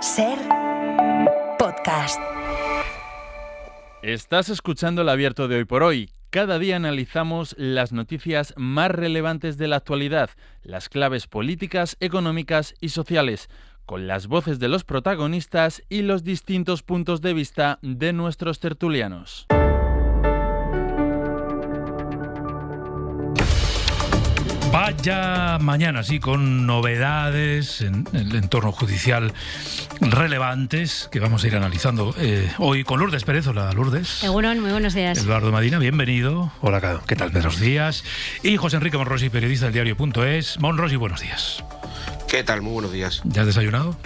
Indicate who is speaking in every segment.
Speaker 1: Ser podcast.
Speaker 2: Estás escuchando el Abierto de Hoy por Hoy. Cada día analizamos las noticias más relevantes de la actualidad, las claves políticas, económicas y sociales, con las voces de los protagonistas y los distintos puntos de vista de nuestros tertulianos.
Speaker 3: Vaya mañana, sí, con novedades en el entorno judicial relevantes que vamos a ir analizando hoy con Lourdes Pérez. Hola, Lourdes.
Speaker 4: Egunon, muy buenos días.
Speaker 3: Eduardo Madina, bienvenido.
Speaker 5: Hola, ¿qué tal, Pedro?
Speaker 3: Buenos días. Y José Enrique Monrosi, periodista del diario.es. Monrosi, buenos días.
Speaker 5: ¿Qué tal? Muy buenos días.
Speaker 3: ¿Ya has desayunado?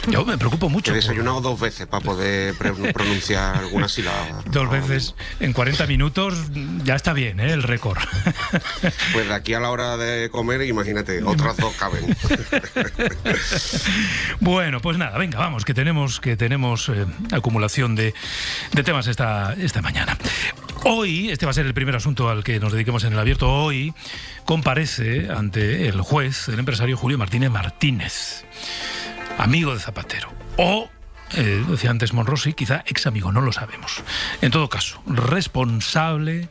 Speaker 3: Yo me preocupo mucho.
Speaker 5: He desayunado 2 veces para poder pronunciar alguna sílaba.
Speaker 3: 2 veces en 40 minutos ya está bien, el récord.
Speaker 5: Pues de aquí a la hora de comer, imagínate, otras 2 caben.
Speaker 3: Bueno, pues nada, venga, vamos, que tenemos acumulación de temas esta mañana. Hoy, este va a ser el primer asunto al que nos dediquemos en el Abierto. Hoy comparece ante el juez el empresario Julio Martínez Martínez, amigo de Zapatero, o, decía antes Monrosi, quizá ex amigo, no lo sabemos. En todo caso, responsable,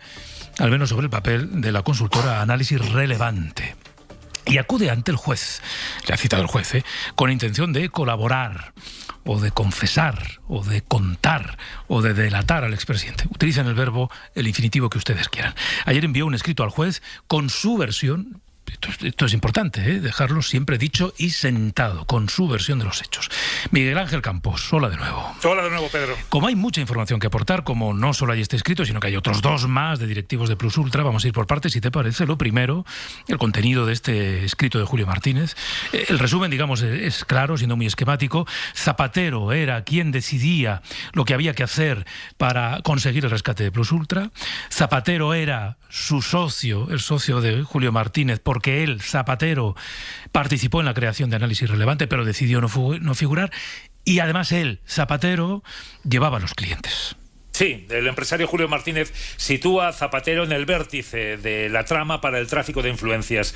Speaker 3: al menos sobre el papel, de la consultora Análisis Relevante. Y acude ante el juez, le ha citado el juez, con intención de colaborar, o de confesar, o de contar, o de delatar al expresidente. Utilizan el verbo, el infinitivo que ustedes quieran. Ayer envió un escrito al juez con su versión. Esto es importante, dejarlo siempre dicho y sentado, con su versión de los hechos. Miguel Ángel Campos, hola de nuevo.
Speaker 6: Hola de nuevo, Pedro.
Speaker 3: Como hay mucha información que aportar, como no solo hay este escrito, sino que hay otros 2 más de directivos de Plus Ultra, vamos a ir por partes, si te parece. Lo primero, el contenido de este escrito de Julio Martínez. El resumen, digamos, es claro, siendo muy esquemático. Zapatero era quien decidía lo que había que hacer para conseguir el rescate de Plus Ultra. Zapatero era su socio, el socio de Julio Martínez, porque él, Zapatero, participó en la creación de Análisis Relevante, pero decidió no figurar. Y además él, Zapatero, llevaba a los clientes.
Speaker 6: Sí, el empresario Julio Martínez sitúa a Zapatero en el vértice de la trama para el tráfico de influencias.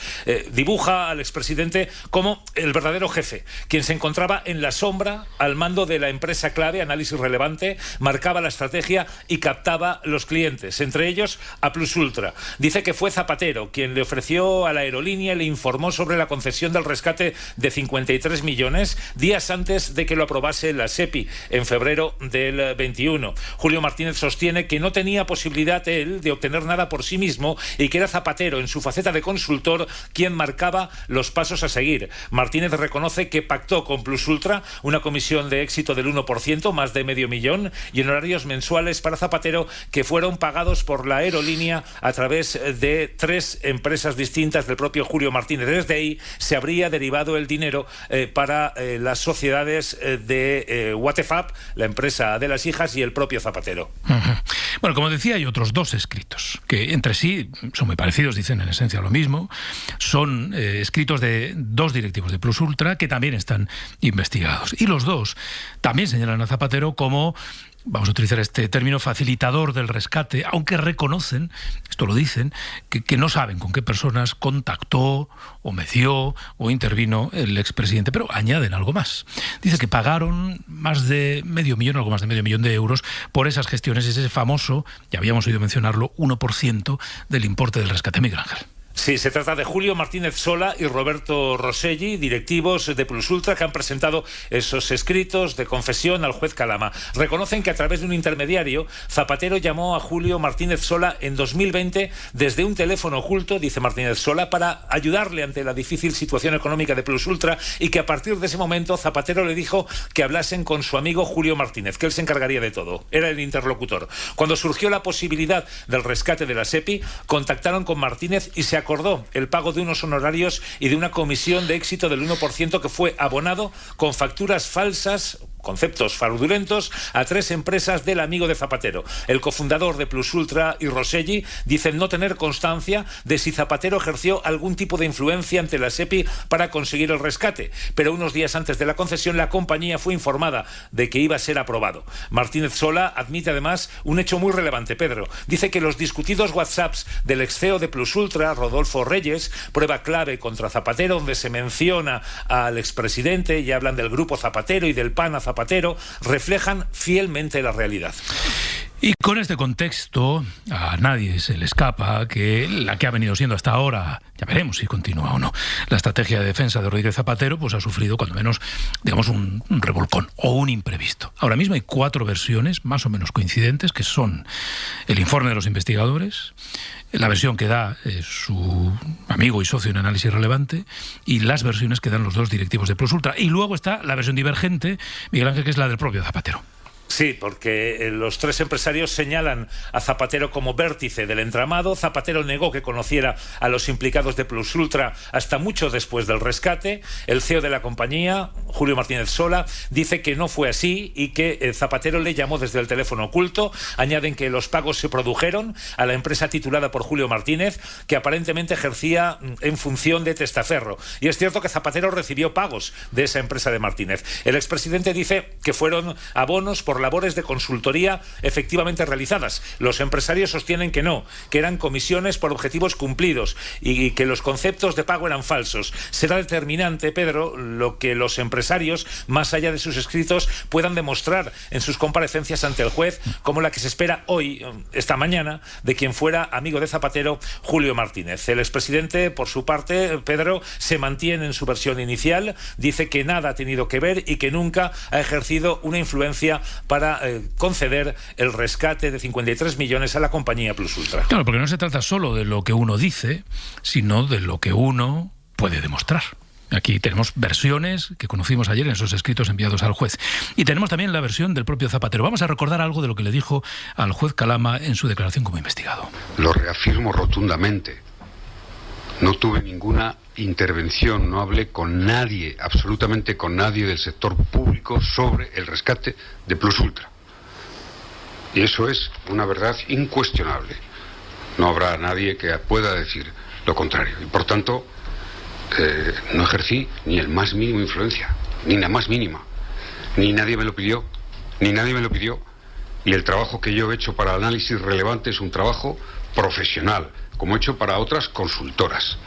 Speaker 6: Dibuja al expresidente como el verdadero jefe, quien se encontraba en la sombra al mando de la empresa clave, Análisis Relevante, marcaba la estrategia y captaba los clientes, entre ellos a Plus Ultra. Dice que fue Zapatero quien le ofreció a la aerolínea y le informó sobre la concesión del rescate de 53 millones días antes de que lo aprobase la SEPI en febrero del 21. Julio Martínez sostiene que no tenía posibilidad él de obtener nada por sí mismo y que era Zapatero, en su faceta de consultor, quien marcaba los pasos a seguir. Martínez reconoce que pactó con Plus Ultra una comisión de éxito del 1%, más de $500,000, y en horarios mensuales para Zapatero que fueron pagados por la aerolínea a través de 3 empresas distintas del propio Julio Martínez. Desde ahí se habría derivado el dinero para las sociedades de Watefab, la empresa de las hijas, y el propio Zapatero.
Speaker 3: Bueno, como decía, hay otros 2 escritos que entre sí son muy parecidos, dicen en esencia lo mismo. Son escritos de 2 directivos de Plus Ultra que también están investigados. Y los 2 también señalan a Zapatero como, vamos a utilizar este término, facilitador del rescate, aunque reconocen, esto lo dicen, que no saben con qué personas contactó o meció o intervino el expresidente, pero añaden algo más. Dice que pagaron más de $500,000, algo más de $500,000 de euros por esas gestiones, ese famoso, ya habíamos oído mencionarlo, 1% del importe del rescate. Miguel Ángel.
Speaker 6: Sí, se trata de Julio Martínez Sola y Roberto Rosselli, directivos de Plus Ultra, que han presentado esos escritos de confesión al juez Calama. Reconocen que a través de un intermediario, Zapatero llamó a Julio Martínez Sola en 2020 desde un teléfono oculto, dice Martínez Sola, para ayudarle ante la difícil situación económica de Plus Ultra, y que a partir de ese momento Zapatero le dijo que hablasen con su amigo Julio Martínez, que él se encargaría de todo. Era el interlocutor. Cuando surgió la posibilidad del rescate de la SEPI, contactaron con Martínez y se acordó el pago de unos honorarios y de una comisión de éxito del 1% que fue abonado con facturas falsas conceptos fraudulentos, a 3 empresas del amigo de Zapatero. El cofundador de Plus Ultra y Roselli dicen no tener constancia de si Zapatero ejerció algún tipo de influencia ante la SEPI para conseguir el rescate, pero unos días antes de la concesión la compañía fue informada de que iba a ser aprobado. Martínez Sola admite además un hecho muy relevante, Pedro. Dice que los discutidos WhatsApps del ex CEO de Plus Ultra, Rodolfo Reyes, prueba clave contra Zapatero, donde se menciona al expresidente y hablan del grupo Zapatero y del PAN a Zapatero, reflejan fielmente la realidad.
Speaker 3: Y con este contexto, a nadie se le escapa que la que ha venido siendo hasta ahora, ya veremos si continúa o no, la estrategia de defensa de Rodríguez Zapatero, pues ha sufrido cuando menos, digamos, un revolcón o un imprevisto. Ahora mismo hay 4 versiones más o menos coincidentes, que son el informe de los investigadores, la versión que da su amigo y socio en Análisis Relevante y las versiones que dan los 2 directivos de Plus Ultra. Y luego está la versión divergente, Miguel Ángel, que es la del propio Zapatero.
Speaker 6: Sí, porque los 3 empresarios señalan a Zapatero como vértice del entramado. Zapatero negó que conociera a los implicados de Plus Ultra hasta mucho después del rescate. El CEO de la compañía, Julio Martínez Sola, dice que no fue así y que Zapatero le llamó desde el teléfono oculto. Añaden que los pagos se produjeron a la empresa titulada por Julio Martínez, que aparentemente ejercía en función de testaferro. Y es cierto que Zapatero recibió pagos de esa empresa de Martínez. El expresidente dice que fueron abonos por labores de consultoría efectivamente realizadas. Los empresarios sostienen que no, que eran comisiones por objetivos cumplidos y que los conceptos de pago eran falsos. Será determinante, Pedro, lo que los empresarios, más allá de sus escritos, puedan demostrar en sus comparecencias ante el juez, como la que se espera hoy, esta mañana, de quien fuera amigo de Zapatero, Julio Martínez. El expresidente, por su parte, Pedro, se mantiene en su versión inicial, dice que nada ha tenido que ver y que nunca ha ejercido una influencia para conceder el rescate de 53 millones a la compañía Plus Ultra.
Speaker 3: Claro, porque no se trata solo de lo que uno dice, sino de lo que uno puede demostrar. Aquí tenemos versiones que conocimos ayer en esos escritos enviados al juez. Y tenemos también la versión del propio Zapatero. Vamos a recordar algo de lo que le dijo al juez Calama en su declaración como investigado.
Speaker 4: Lo reafirmo rotundamente. No tuve ninguna intervención, no hablé con nadie, absolutamente con nadie del sector público sobre el rescate de Plus Ultra. Y eso es una verdad incuestionable. No habrá nadie que pueda decir lo contrario. Y por tanto, no ejercí ni el más mínimo influencia, ni la más mínima. Ni nadie me lo pidió, Y el trabajo que yo he hecho para Análisis Relevante es un trabajo profesional, como he hecho para otras consultoras.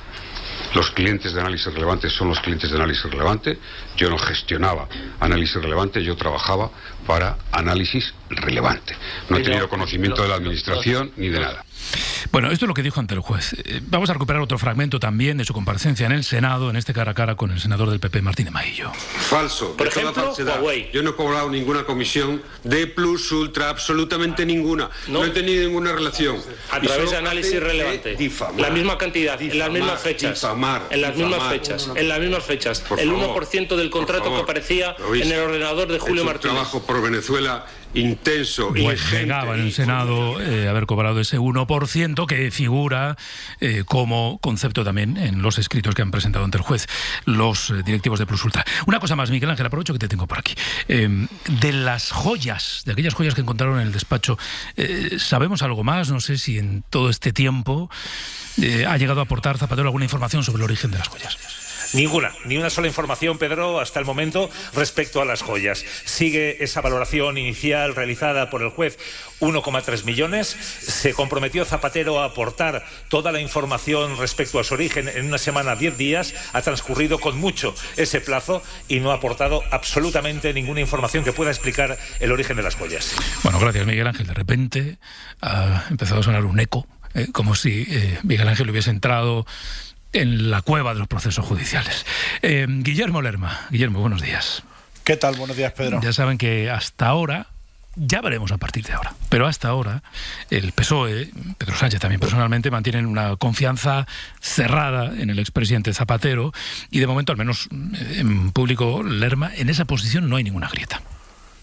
Speaker 4: Los clientes de Análisis Relevante son los clientes de Análisis Relevante. Yo no gestionaba Análisis Relevante, yo trabajaba para Análisis Relevante. No he tenido conocimiento de la administración ni de nada.
Speaker 3: Bueno, esto es lo que dijo ante el juez. Vamos a recuperar otro fragmento también de su comparecencia en el Senado, en este cara a cara con el senador del PP, Martín de Maillo.
Speaker 4: Falso, por ejemplo, toda falsedad. Huawei. Yo no he cobrado ninguna comisión de Plus Ultra, absolutamente ninguna. No he tenido ninguna relación.
Speaker 7: A través de Análisis Relevante.
Speaker 4: Difamar,
Speaker 7: la misma cantidad, en las mismas fechas. En las mismas fechas. El 1% del contrato que aparecía en el ordenador de Julio Martínez.
Speaker 4: Trabajo por Venezuela intenso.
Speaker 3: Pues negaba en el Senado haber cobrado ese 1% que figura como concepto también en los escritos que han presentado ante el juez los directivos de Plus Ultra. Una cosa más, Miguel Ángel, aprovecho que te tengo por aquí. De las joyas, de aquellas joyas que encontraron en el despacho, ¿sabemos algo más? No sé si en todo este tiempo ha llegado a aportar Zapatero alguna información sobre el origen de las joyas.
Speaker 6: Ninguna, ni una sola información, Pedro, hasta el momento respecto a las joyas. Sigue esa valoración inicial realizada por el juez, 1,3 millones. Se comprometió Zapatero a aportar toda la información respecto a su origen en una semana, 10 días. Ha transcurrido con mucho ese plazo y no ha aportado absolutamente ninguna información que pueda explicar el origen de las joyas.
Speaker 3: Bueno, gracias, Miguel Ángel. De repente ha empezado a sonar un eco, como si Miguel Ángel hubiese entrado en la cueva de los procesos judiciales. Guillermo Lerma. Guillermo, buenos días.
Speaker 8: ¿Qué tal? Buenos días, Pedro.
Speaker 3: Ya saben que hasta ahora, ya veremos a partir de ahora, pero hasta ahora el PSOE, Pedro Sánchez también personalmente, mantienen una confianza cerrada en el expresidente Zapatero y de momento, al menos en público, Lerma, en esa posición no hay ninguna grieta.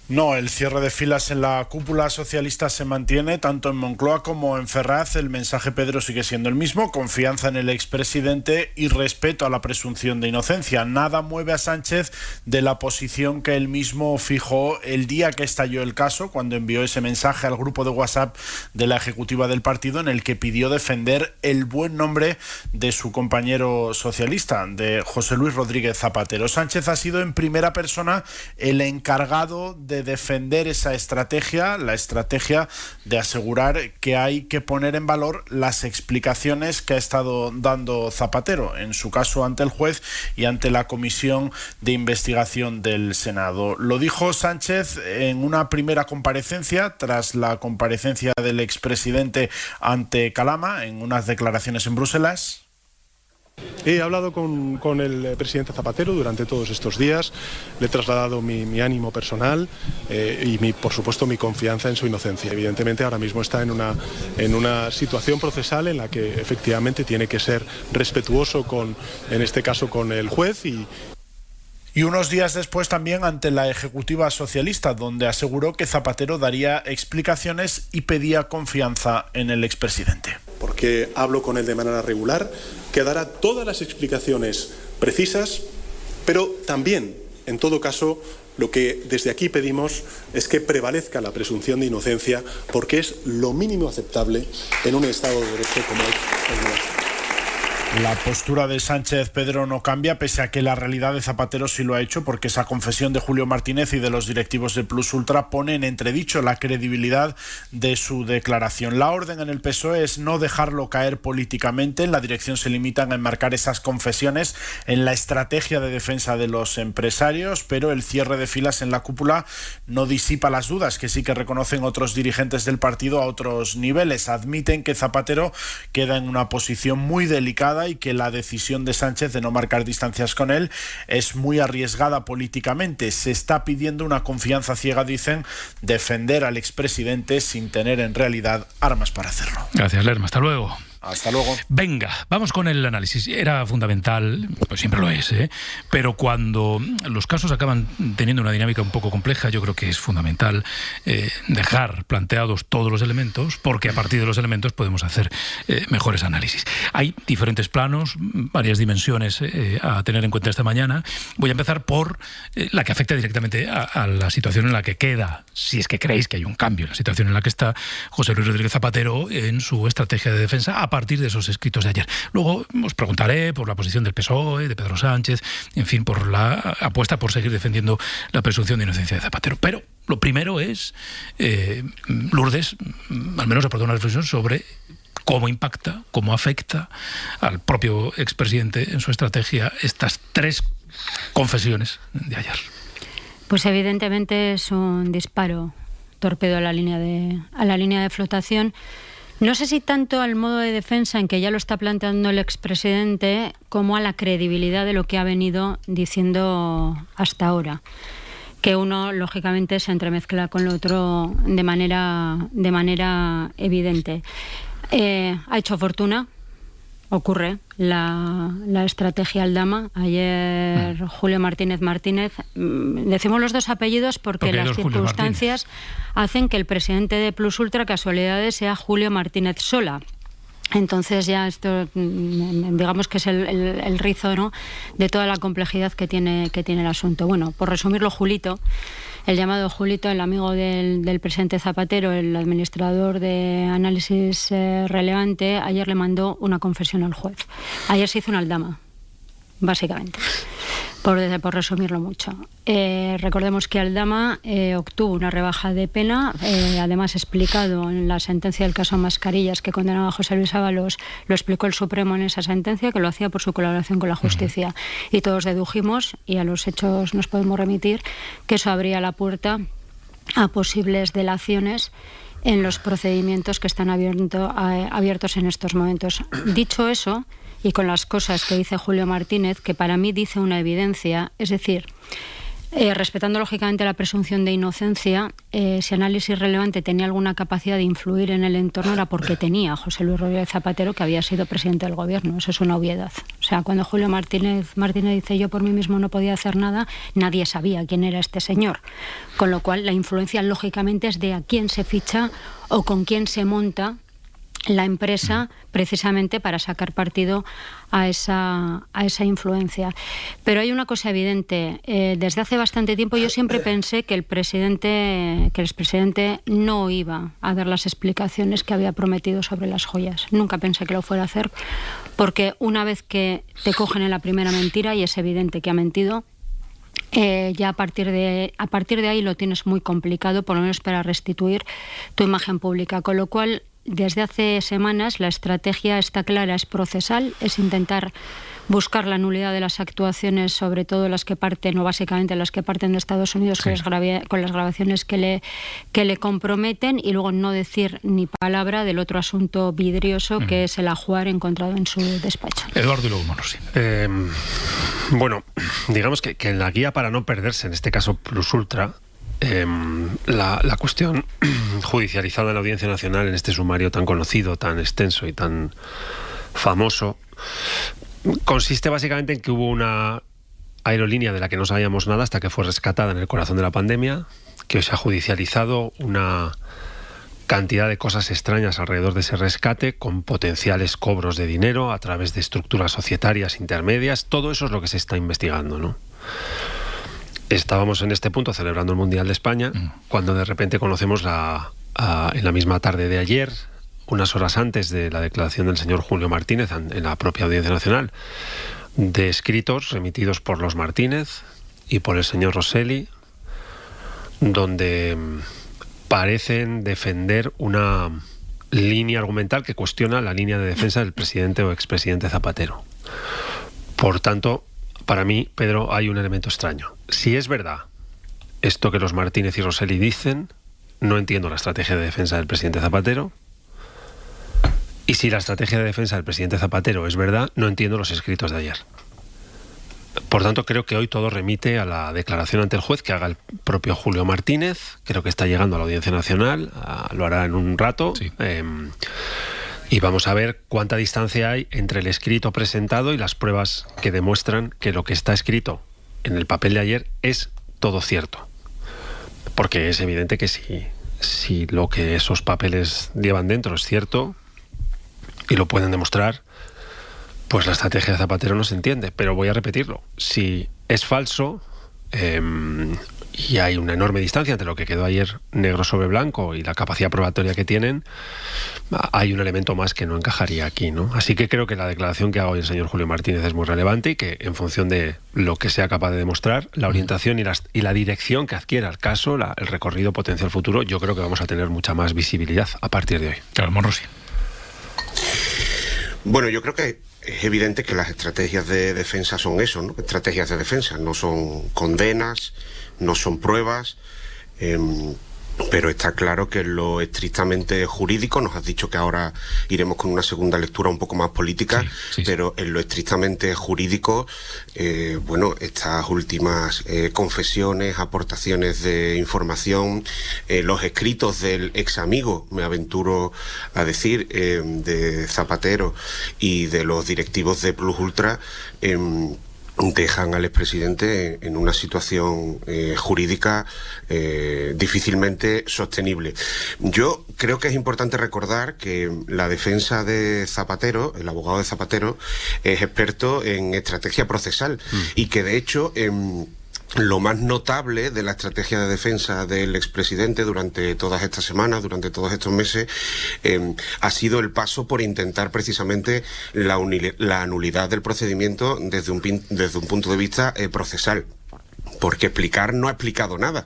Speaker 8: No, el cierre de filas en la cúpula socialista se mantiene tanto en Moncloa como en Ferraz. El mensaje, Pedro, sigue siendo el mismo: confianza en el expresidente y respeto a la presunción de inocencia. Nada mueve a Sánchez de la posición que él mismo fijó el día que estalló el caso, cuando envió ese mensaje al grupo de WhatsApp de la ejecutiva del partido en el que pidió defender el buen nombre de su compañero socialista, de José Luis Rodríguez Zapatero. Sánchez ha sido en primera persona el encargado de defender esa estrategia, la estrategia de asegurar que hay que poner en valor las explicaciones que ha estado dando Zapatero, en su caso ante el juez y ante la comisión de investigación del Senado. Lo dijo Sánchez en una primera comparecencia, tras la comparecencia del expresidente ante Calama, en unas declaraciones en Bruselas.
Speaker 9: He hablado con el presidente Zapatero durante todos estos días, le he trasladado mi ánimo personal y por supuesto mi confianza en su inocencia. Evidentemente ahora mismo está en una situación procesal en la que efectivamente tiene que ser respetuoso en este caso con el juez
Speaker 8: Y unos días después también ante la ejecutiva socialista, donde aseguró que Zapatero daría explicaciones y pedía confianza en el expresidente.
Speaker 9: Porque hablo con él de manera regular, que dará todas las explicaciones precisas, pero también, en todo caso, lo que desde aquí pedimos es que prevalezca la presunción de inocencia, porque es lo mínimo aceptable en un Estado de Derecho como es el nuestro.
Speaker 8: La postura de Sánchez, Pedro, no cambia, pese a que la realidad de Zapatero sí lo ha hecho, porque esa confesión de Julio Martínez y de los directivos de Plus Ultra pone en entredicho la credibilidad de su declaración. La orden en el PSOE es no dejarlo caer políticamente. En la dirección se limitan a enmarcar esas confesiones en la estrategia de defensa de los empresarios, pero el cierre de filas en la cúpula no disipa las dudas que sí que reconocen otros dirigentes del partido a otros niveles. Admiten que Zapatero queda en una posición muy delicada y que la decisión de Sánchez de no marcar distancias con él es muy arriesgada políticamente. Se está pidiendo una confianza ciega, dicen, defender al expresidente sin tener en realidad armas para hacerlo.
Speaker 3: Gracias, Lerma. Hasta luego.
Speaker 8: Hasta luego.
Speaker 3: Venga, vamos con el análisis. Era fundamental, pues siempre lo es, pero cuando los casos acaban teniendo una dinámica un poco compleja, yo creo que es fundamental dejar planteados todos los elementos, porque a partir de los elementos podemos hacer mejores análisis. Hay diferentes planos, varias dimensiones a tener en cuenta esta mañana. Voy a empezar por la que afecta directamente a la situación en la que queda, si es que creéis que hay un cambio en la situación en la que está José Luis Rodríguez Zapatero en su estrategia de defensa a partir de esos escritos de ayer. Luego os preguntaré por la posición del PSOE, de Pedro Sánchez, en fin, por la apuesta por seguir defendiendo la presunción de inocencia de Zapatero. Pero lo primero es, Lourdes, al menos aportar una reflexión sobre cómo impacta, cómo afecta al propio expresidente en su estrategia estas tres confesiones de ayer.
Speaker 10: Pues evidentemente es un disparo, torpedo a la línea de flotación. No sé si tanto al modo de defensa en que ya lo está planteando el expresidente, como a la credibilidad de lo que ha venido diciendo hasta ahora. Que uno, lógicamente, se entremezcla con lo otro de manera evidente. Ha hecho fortuna. Ocurre la estrategia Aldama. Ayer Julio Martínez, decimos los dos apellidos porque las circunstancias hacen que el presidente de Plus Ultra, casualidades, sea Julio Martínez Sola. Entonces ya esto, digamos que es el rizo, ¿no?, de toda la complejidad que tiene el asunto. Bueno, por resumirlo, Julito, el llamado Julito, el amigo del presidente Zapatero, el administrador de análisis relevante, ayer le mandó una confesión al juez. Ayer se hizo una aldama, básicamente, por resumirlo mucho. Recordemos que Aldama obtuvo una rebaja de pena, además explicado en la sentencia del caso Mascarillas que condenaba a José Luis Ábalos, lo explicó el Supremo en esa sentencia, que lo hacía por su colaboración con la justicia. Y todos dedujimos, y a los hechos nos podemos remitir, que eso abría la puerta a posibles delaciones en los procedimientos que están abiertos en estos momentos. Dicho eso, y con las cosas que dice Julio Martínez, que para mí dice una evidencia, es decir, respetando lógicamente la presunción de inocencia, si Análisis Relevante tenía alguna capacidad de influir en el entorno era porque tenía a José Luis Rodríguez Zapatero, que había sido presidente del gobierno. Eso es una obviedad. O sea, cuando Julio Martínez dice yo por mí mismo no podía hacer nada, nadie sabía quién era este señor. Con lo cual la influencia lógicamente es de a quién se ficha o con quién se monta la empresa, precisamente para sacar partido a esa influencia. Pero hay una cosa evidente. Desde hace bastante tiempo yo siempre pensé que el expresidente no iba a dar las explicaciones que había prometido sobre las joyas. Nunca pensé que lo fuera a hacer, porque una vez que te cogen en la primera mentira, y es evidente que ha mentido, ya a partir de ahí lo tienes muy complicado, por lo menos para restituir tu imagen pública. Con lo cual, desde hace semanas la estrategia está clara, es procesal, es intentar buscar la nulidad de las actuaciones, sobre todo las que parten, o básicamente las que parten de Estados Unidos, sí, con las grabaciones que le comprometen, y luego no decir ni palabra del otro asunto vidrioso que es el ajuar encontrado en su despacho.
Speaker 3: Eduardo y luego Monosi.
Speaker 11: Bueno, digamos que en la guía para no perderse, en este caso Plus Ultra, la cuestión judicializada en la Audiencia Nacional en este sumario tan conocido, tan extenso y tan famoso, consiste básicamente en que hubo una aerolínea de la que no sabíamos nada hasta que fue rescatada en el corazón de la pandemia, que hoy se ha judicializado una cantidad de cosas extrañas alrededor de ese rescate, con potenciales cobros de dinero a través de estructuras societarias intermedias. Todo eso es lo que se está investigando, ¿no? Estábamos en este punto celebrando el Mundial de España, cuando de repente conocemos en la misma tarde de ayer, unas horas antes de la declaración del señor Julio Martínez en la propia Audiencia Nacional, de escritos remitidos por los Martínez y por el señor Rosselli, donde parecen defender una línea argumental que cuestiona la línea de defensa del presidente o expresidente Zapatero. Por tanto, para mí, Pedro, hay un elemento extraño. Si es verdad esto que los Martínez y Rosselli dicen, no entiendo la estrategia de defensa del presidente Zapatero. Y si la estrategia de defensa del presidente Zapatero es verdad, no entiendo los escritos de ayer. Por tanto, creo que hoy todo remite a la declaración ante el juez que haga el propio Julio Martínez. Creo que está llegando a la Audiencia Nacional, lo hará en un rato. Sí. Y vamos a ver cuánta distancia hay entre el escrito presentado y las pruebas que demuestran que lo que está escrito en el papel de ayer es todo cierto. Porque es evidente que si lo que esos papeles llevan dentro es cierto y lo pueden demostrar, pues la estrategia de Zapatero no se entiende. Pero voy a repetirlo. Si es falso, y hay una enorme distancia entre lo que quedó ayer negro sobre blanco y la capacidad probatoria que tienen, hay un elemento más que no encajaría aquí, ¿no? Así que creo que la declaración que haga hoy el señor Julio Martínez es muy relevante y que, en función de lo que sea capaz de demostrar, la orientación y la dirección que adquiera el caso, el recorrido potencial futuro, yo creo que vamos a tener mucha más visibilidad a partir de hoy.
Speaker 3: Claro, Monosi.
Speaker 5: Bueno, yo creo que es evidente que las estrategias de defensa son eso, ¿no? Estrategias de defensa, no son condenas, no son pruebas, pero está claro que en lo estrictamente jurídico, nos has dicho que ahora iremos con una segunda lectura un poco más política, sí. Pero en lo estrictamente jurídico, bueno, estas últimas confesiones, aportaciones de información, los escritos del ex amigo, me aventuro a decir, de Zapatero y de los directivos de Plus Ultra, dejan al expresidente en una situación jurídica difícilmente sostenible. Yo creo que es importante recordar que la defensa de Zapatero, el abogado de Zapatero, es experto en estrategia procesal y que de hecho lo más notable de la estrategia de defensa del expresidente durante todas estas semanas, durante todos estos meses, ha sido el paso por intentar precisamente la nulidad del procedimiento desde un punto de vista procesal. Porque explicar no ha explicado nada.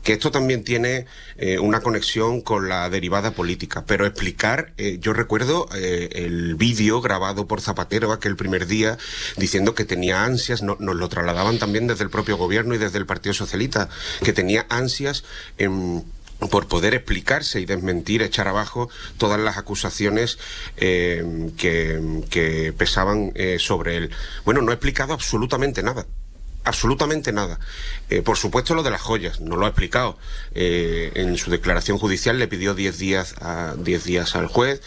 Speaker 5: Que esto también tiene una conexión con la derivada política, pero explicar, yo recuerdo el vídeo grabado por Zapatero aquel primer día diciendo que tenía ansias, nos lo trasladaban también desde el propio gobierno y desde el Partido Socialista, que tenía ansias por poder explicarse y desmentir, echar abajo todas las acusaciones que pesaban sobre él. Bueno, no ha explicado absolutamente nada. absolutamente nada. Por supuesto, lo de las joyas, no lo ha explicado. En su declaración judicial le pidió 10 días al juez.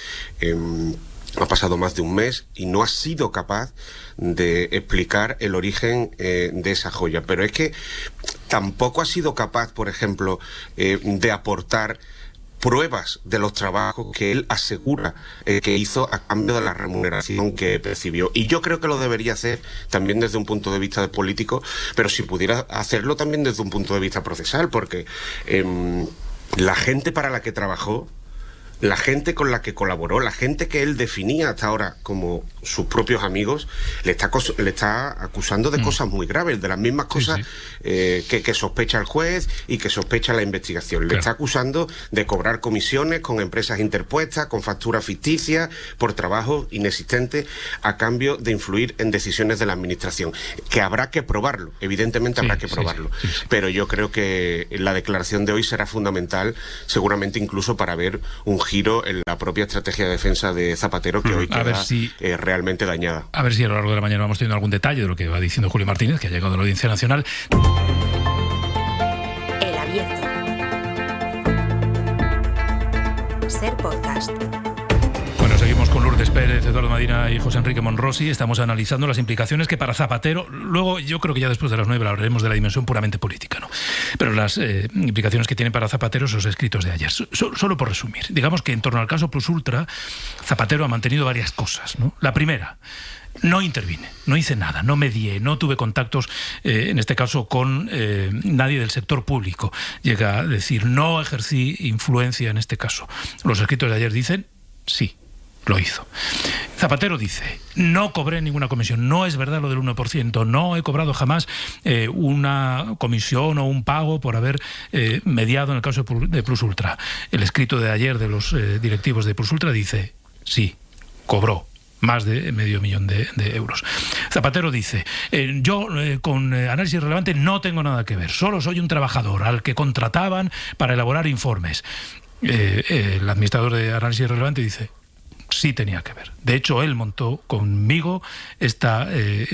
Speaker 5: Ha pasado más de un mes y no ha sido capaz de explicar el origen de esa joya. Pero es que tampoco ha sido capaz, por ejemplo, de aportar pruebas de los trabajos que él asegura que hizo a cambio de la remuneración que percibió. Y yo creo que lo debería hacer también desde un punto de vista de político, pero si pudiera hacerlo también desde un punto de vista procesal, porque la gente para la que trabajó, la gente con la que colaboró, la gente que él definía hasta ahora como sus propios amigos, le está acusando de cosas muy graves, de las mismas cosas que sospecha el juez y que sospecha la investigación. Claro. Le está acusando de cobrar comisiones con empresas interpuestas, con facturas ficticias, por trabajos inexistentes, a cambio de influir en decisiones de la administración. Que habrá que probarlo, evidentemente habrá que probarlo. Sí. Pero yo creo que la declaración de hoy será fundamental, seguramente incluso para ver un giro en la propia estrategia de defensa de Zapatero, que hoy queda realmente dañada.
Speaker 3: A ver si a lo largo de la mañana vamos teniendo algún detalle de lo que va diciendo Julio Martínez, que ha llegado a la Audiencia Nacional.
Speaker 1: El Abierto. Ser podcast.
Speaker 3: Bueno, seguimos con Lourdes Pérez, Eduardo Madina y José Enrique Monrosi. Estamos analizando las implicaciones que para Zapatero, luego yo creo que ya después de las 9 hablaremos de la dimensión puramente política, ¿no? Pero las implicaciones que tienen para Zapatero esos escritos de ayer. Solo por resumir, digamos que en torno al caso Plus Ultra, Zapatero ha mantenido varias cosas, ¿no? La primera: no intervine, no hice nada, no medié, no tuve contactos, en este caso, con nadie del sector público. Llega a decir, no ejercí influencia en este caso. Los escritos de ayer dicen, sí, lo hizo. Zapatero dice, no cobré ninguna comisión, no es verdad lo del 1%, no he cobrado jamás una comisión o un pago por haber mediado en el caso de Plus Ultra. El escrito de ayer de los directivos de Plus Ultra dice, sí, cobró más de $500,000 de euros. Zapatero dice, yo con análisis relevante no tengo nada que ver, solo soy un trabajador al que contrataban para elaborar informes. El administrador de análisis relevante dice, sí tenía que ver. De hecho, él montó conmigo esta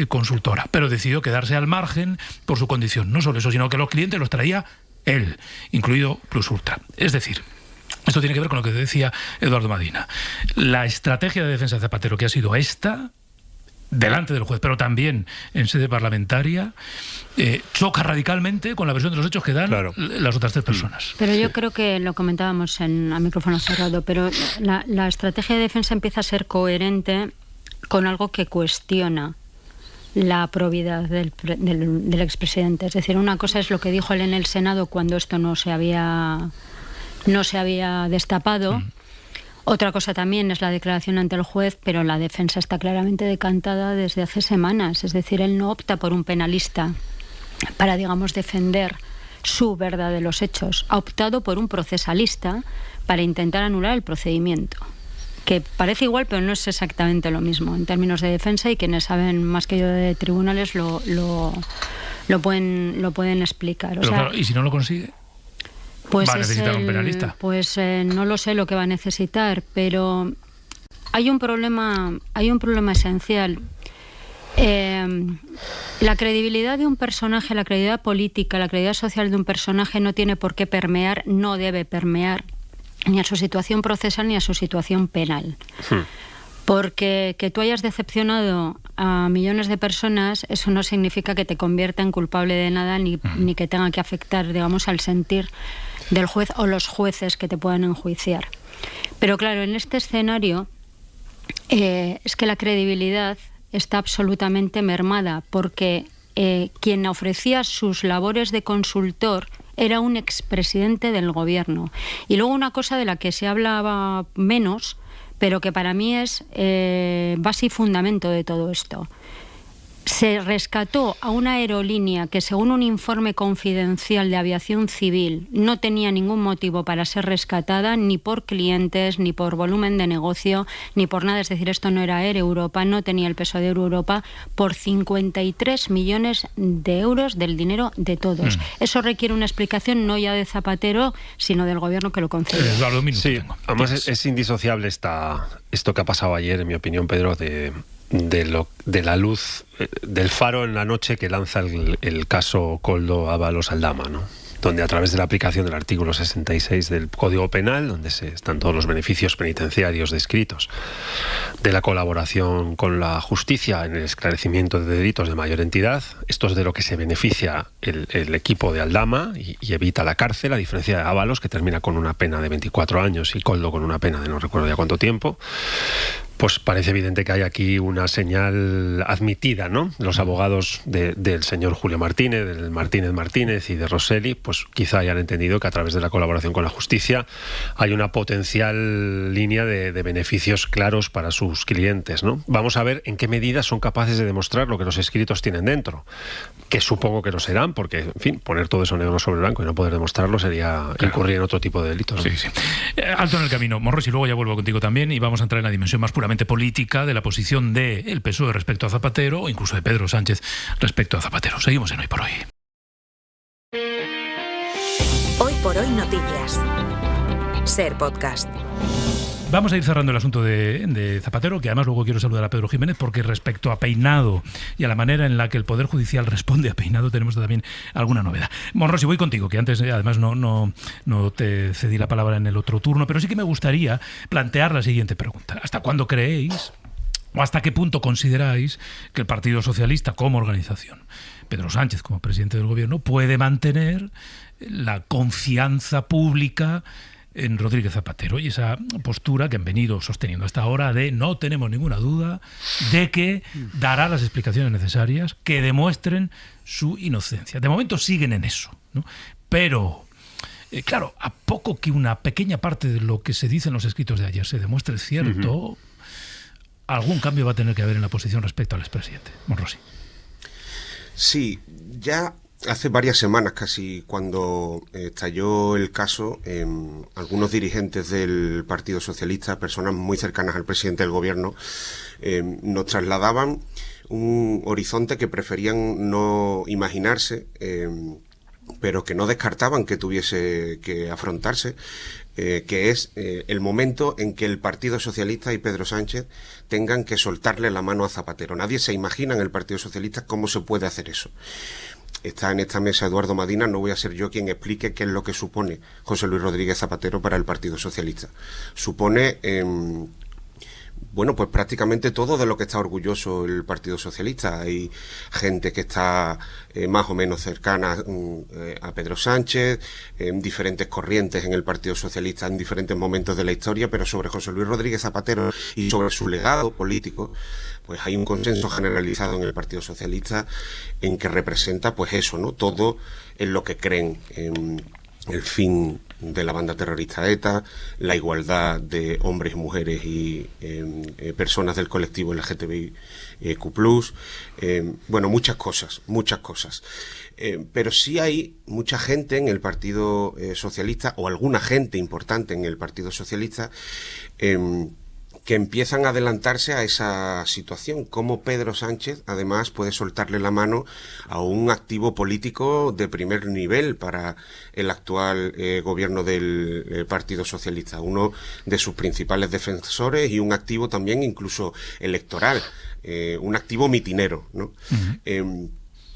Speaker 3: consultora, pero decidió quedarse al margen por su condición. No solo eso, sino que los clientes los traía él, incluido Plus Ultra. Es decir, esto tiene que ver con lo que decía Eduardo Madina. La estrategia de defensa de Zapatero, que ha sido esta, delante del juez, pero también en sede parlamentaria, choca radicalmente con la versión de los hechos que dan las otras tres personas.
Speaker 10: Pero yo creo que lo comentábamos a micrófono cerrado, pero la estrategia de defensa empieza a ser coherente con algo que cuestiona la probidad del expresidente. Es decir, una cosa es lo que dijo él en el Senado cuando esto no se había destapado. Otra cosa también es la declaración ante el juez, pero la defensa está claramente decantada desde hace semanas. Es decir, él no opta por un penalista para, digamos, defender su verdad de los hechos. Ha optado por un procesalista para intentar anular el procedimiento, que parece igual, pero no es exactamente lo mismo en términos de defensa, y quienes saben más que yo de tribunales lo pueden explicar.
Speaker 3: Pero claro, ¿y si no lo consigue?
Speaker 10: Pues
Speaker 3: ¿va a necesitar un penalista?
Speaker 10: Pues no lo sé lo que va a necesitar, pero hay un problema esencial. La credibilidad de un personaje, la credibilidad política, la credibilidad social de un personaje no tiene por qué permear, no debe permear ni a su situación procesal ni a su situación penal. Porque que tú hayas decepcionado a millones de personas, eso no significa que te convierta en culpable de nada, ni que tenga que afectar, digamos, al sentir del juez o los jueces que te puedan enjuiciar. Pero claro, en este escenario es que la credibilidad está absolutamente mermada, porque quien ofrecía sus labores de consultor era un expresidente del gobierno. Y luego una cosa de la que se hablaba menos, pero que para mí es base y fundamento de todo esto. Se rescató a una aerolínea que, según un informe confidencial de aviación civil, no tenía ningún motivo para ser rescatada, ni por clientes, ni por volumen de negocio, ni por nada. Es decir, esto no era Air Europa, no tenía el peso de Air Europa, por 53 millones de euros del dinero de todos. Eso requiere una explicación no ya de Zapatero, sino del gobierno que lo concedió.
Speaker 11: Sí, además es indisociable esto que ha pasado ayer, en mi opinión, Pedro, de de la luz, del faro en la noche que lanza el caso Koldo Ábalos Aldama, ¿no? Donde a través de la aplicación del artículo 66 del Código Penal, donde están todos los beneficios penitenciarios descritos, de la colaboración con la justicia en el esclarecimiento de delitos de mayor entidad, esto es de lo que se beneficia el equipo de Aldama y evita la cárcel, a diferencia de Ábalos, que termina con una pena de 24 años y Koldo con una pena de no recuerdo ya cuánto tiempo. Pues parece evidente que hay aquí una señal admitida, ¿no? Los abogados del señor Julio Martínez, del Martínez y de Rosselli, pues quizá hayan entendido que a través de la colaboración con la justicia hay una potencial línea de beneficios claros para sus clientes, ¿no? Vamos a ver en qué medida son capaces de demostrar lo que los escritos tienen dentro, que supongo que lo serán, porque, en fin, poner todo eso negro sobre blanco y no poder demostrarlo sería incurrir en otro tipo de delitos, ¿no?
Speaker 3: Sí. Alto en el camino, Morros, y luego ya vuelvo contigo también y vamos a entrar en la dimensión más puramente política de la posición del PSOE respecto a Zapatero o incluso de Pedro Sánchez respecto a Zapatero. Seguimos en Hoy por Hoy.
Speaker 1: Hoy por Hoy Noticias. Ser Podcast.
Speaker 3: Vamos a ir cerrando el asunto de Zapatero, que además luego quiero saludar a Pedro Jiménez, porque respecto a Peinado y a la manera en la que el Poder Judicial responde a Peinado tenemos también alguna novedad. Monrosi, voy contigo, que antes además no te cedí la palabra en el otro turno, pero sí que me gustaría plantear la siguiente pregunta. ¿Hasta cuándo creéis o hasta qué punto consideráis que el Partido Socialista como organización, Pedro Sánchez como presidente del Gobierno, puede mantener la confianza pública en Rodríguez Zapatero y esa postura que han venido sosteniendo hasta ahora de no tenemos ninguna duda de que dará las explicaciones necesarias que demuestren su inocencia? De momento siguen en eso, ¿no? Pero, claro, a poco que una pequeña parte de lo que se dice en los escritos de ayer se demuestre cierto, algún cambio va a tener que haber en la posición respecto al expresidente. Monrosi.
Speaker 5: Sí, ya hace varias semanas casi, cuando estalló el caso, algunos dirigentes del Partido Socialista, personas muy cercanas al presidente del Gobierno, nos trasladaban un horizonte que preferían no imaginarse, pero que no descartaban que tuviese que afrontarse, que es el momento en que el Partido Socialista y Pedro Sánchez tengan que soltarle la mano a Zapatero. Nadie se imagina en el Partido Socialista cómo se puede hacer eso. Está en esta mesa Eduardo Madina, no voy a ser yo quien explique qué es lo que supone José Luis Rodríguez Zapatero para el Partido Socialista. Supone, bueno, pues prácticamente todo de lo que está orgulloso el Partido Socialista. Hay gente que está más o menos cercana a Pedro Sánchez, en diferentes corrientes en el Partido Socialista en diferentes momentos de la historia, pero sobre José Luis Rodríguez Zapatero y sobre su legado político, pues hay un consenso generalizado en el Partido Socialista en que representa pues eso, ¿no? Todo en lo que creen, en el fin de la banda terrorista ETA, la igualdad de hombres y mujeres y personas del colectivo LGTBIQ+, bueno, muchas cosas. Pero sí hay mucha gente en el Partido Socialista, o alguna gente importante en el Partido Socialista, que empiezan a adelantarse a esa situación. Cómo Pedro Sánchez, además, puede soltarle la mano a un activo político de primer nivel para el actual gobierno del Partido Socialista, uno de sus principales defensores y un activo también incluso electoral, un activo mitinero, ¿no?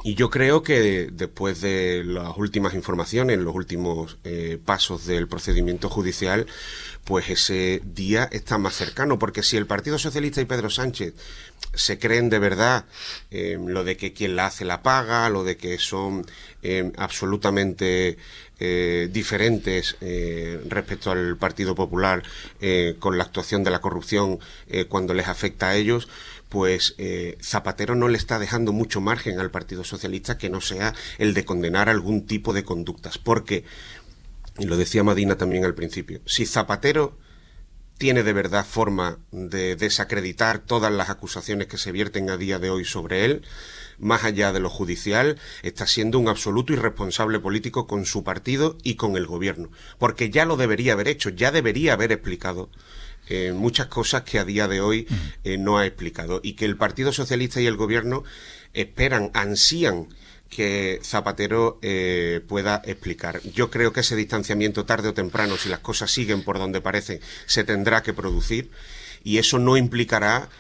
Speaker 5: Y yo creo que después de las últimas informaciones, los últimos pasos del procedimiento judicial, pues ese día está más cercano, porque si el Partido Socialista y Pedro Sánchez se creen de verdad lo de que quien la hace la paga, lo de que son absolutamente diferentes respecto al Partido Popular con la actuación de la corrupción cuando les afecta a ellos, pues Zapatero no le está dejando mucho margen al Partido Socialista que no sea el de condenar algún tipo de conductas, porque, y lo decía Madina también al principio, si Zapatero tiene de verdad forma de desacreditar todas las acusaciones que se vierten a día de hoy sobre él, más allá de lo judicial, está siendo un absoluto irresponsable político con su partido y con el gobierno, porque ya lo debería haber hecho, ya debería haber explicado muchas cosas que a día de hoy no ha explicado, y que el Partido Socialista y el gobierno esperan, ansían que Zapatero pueda explicar. Yo creo que ese distanciamiento tarde o temprano, si las cosas siguen por donde parecen, se tendrá que producir, y eso no implicará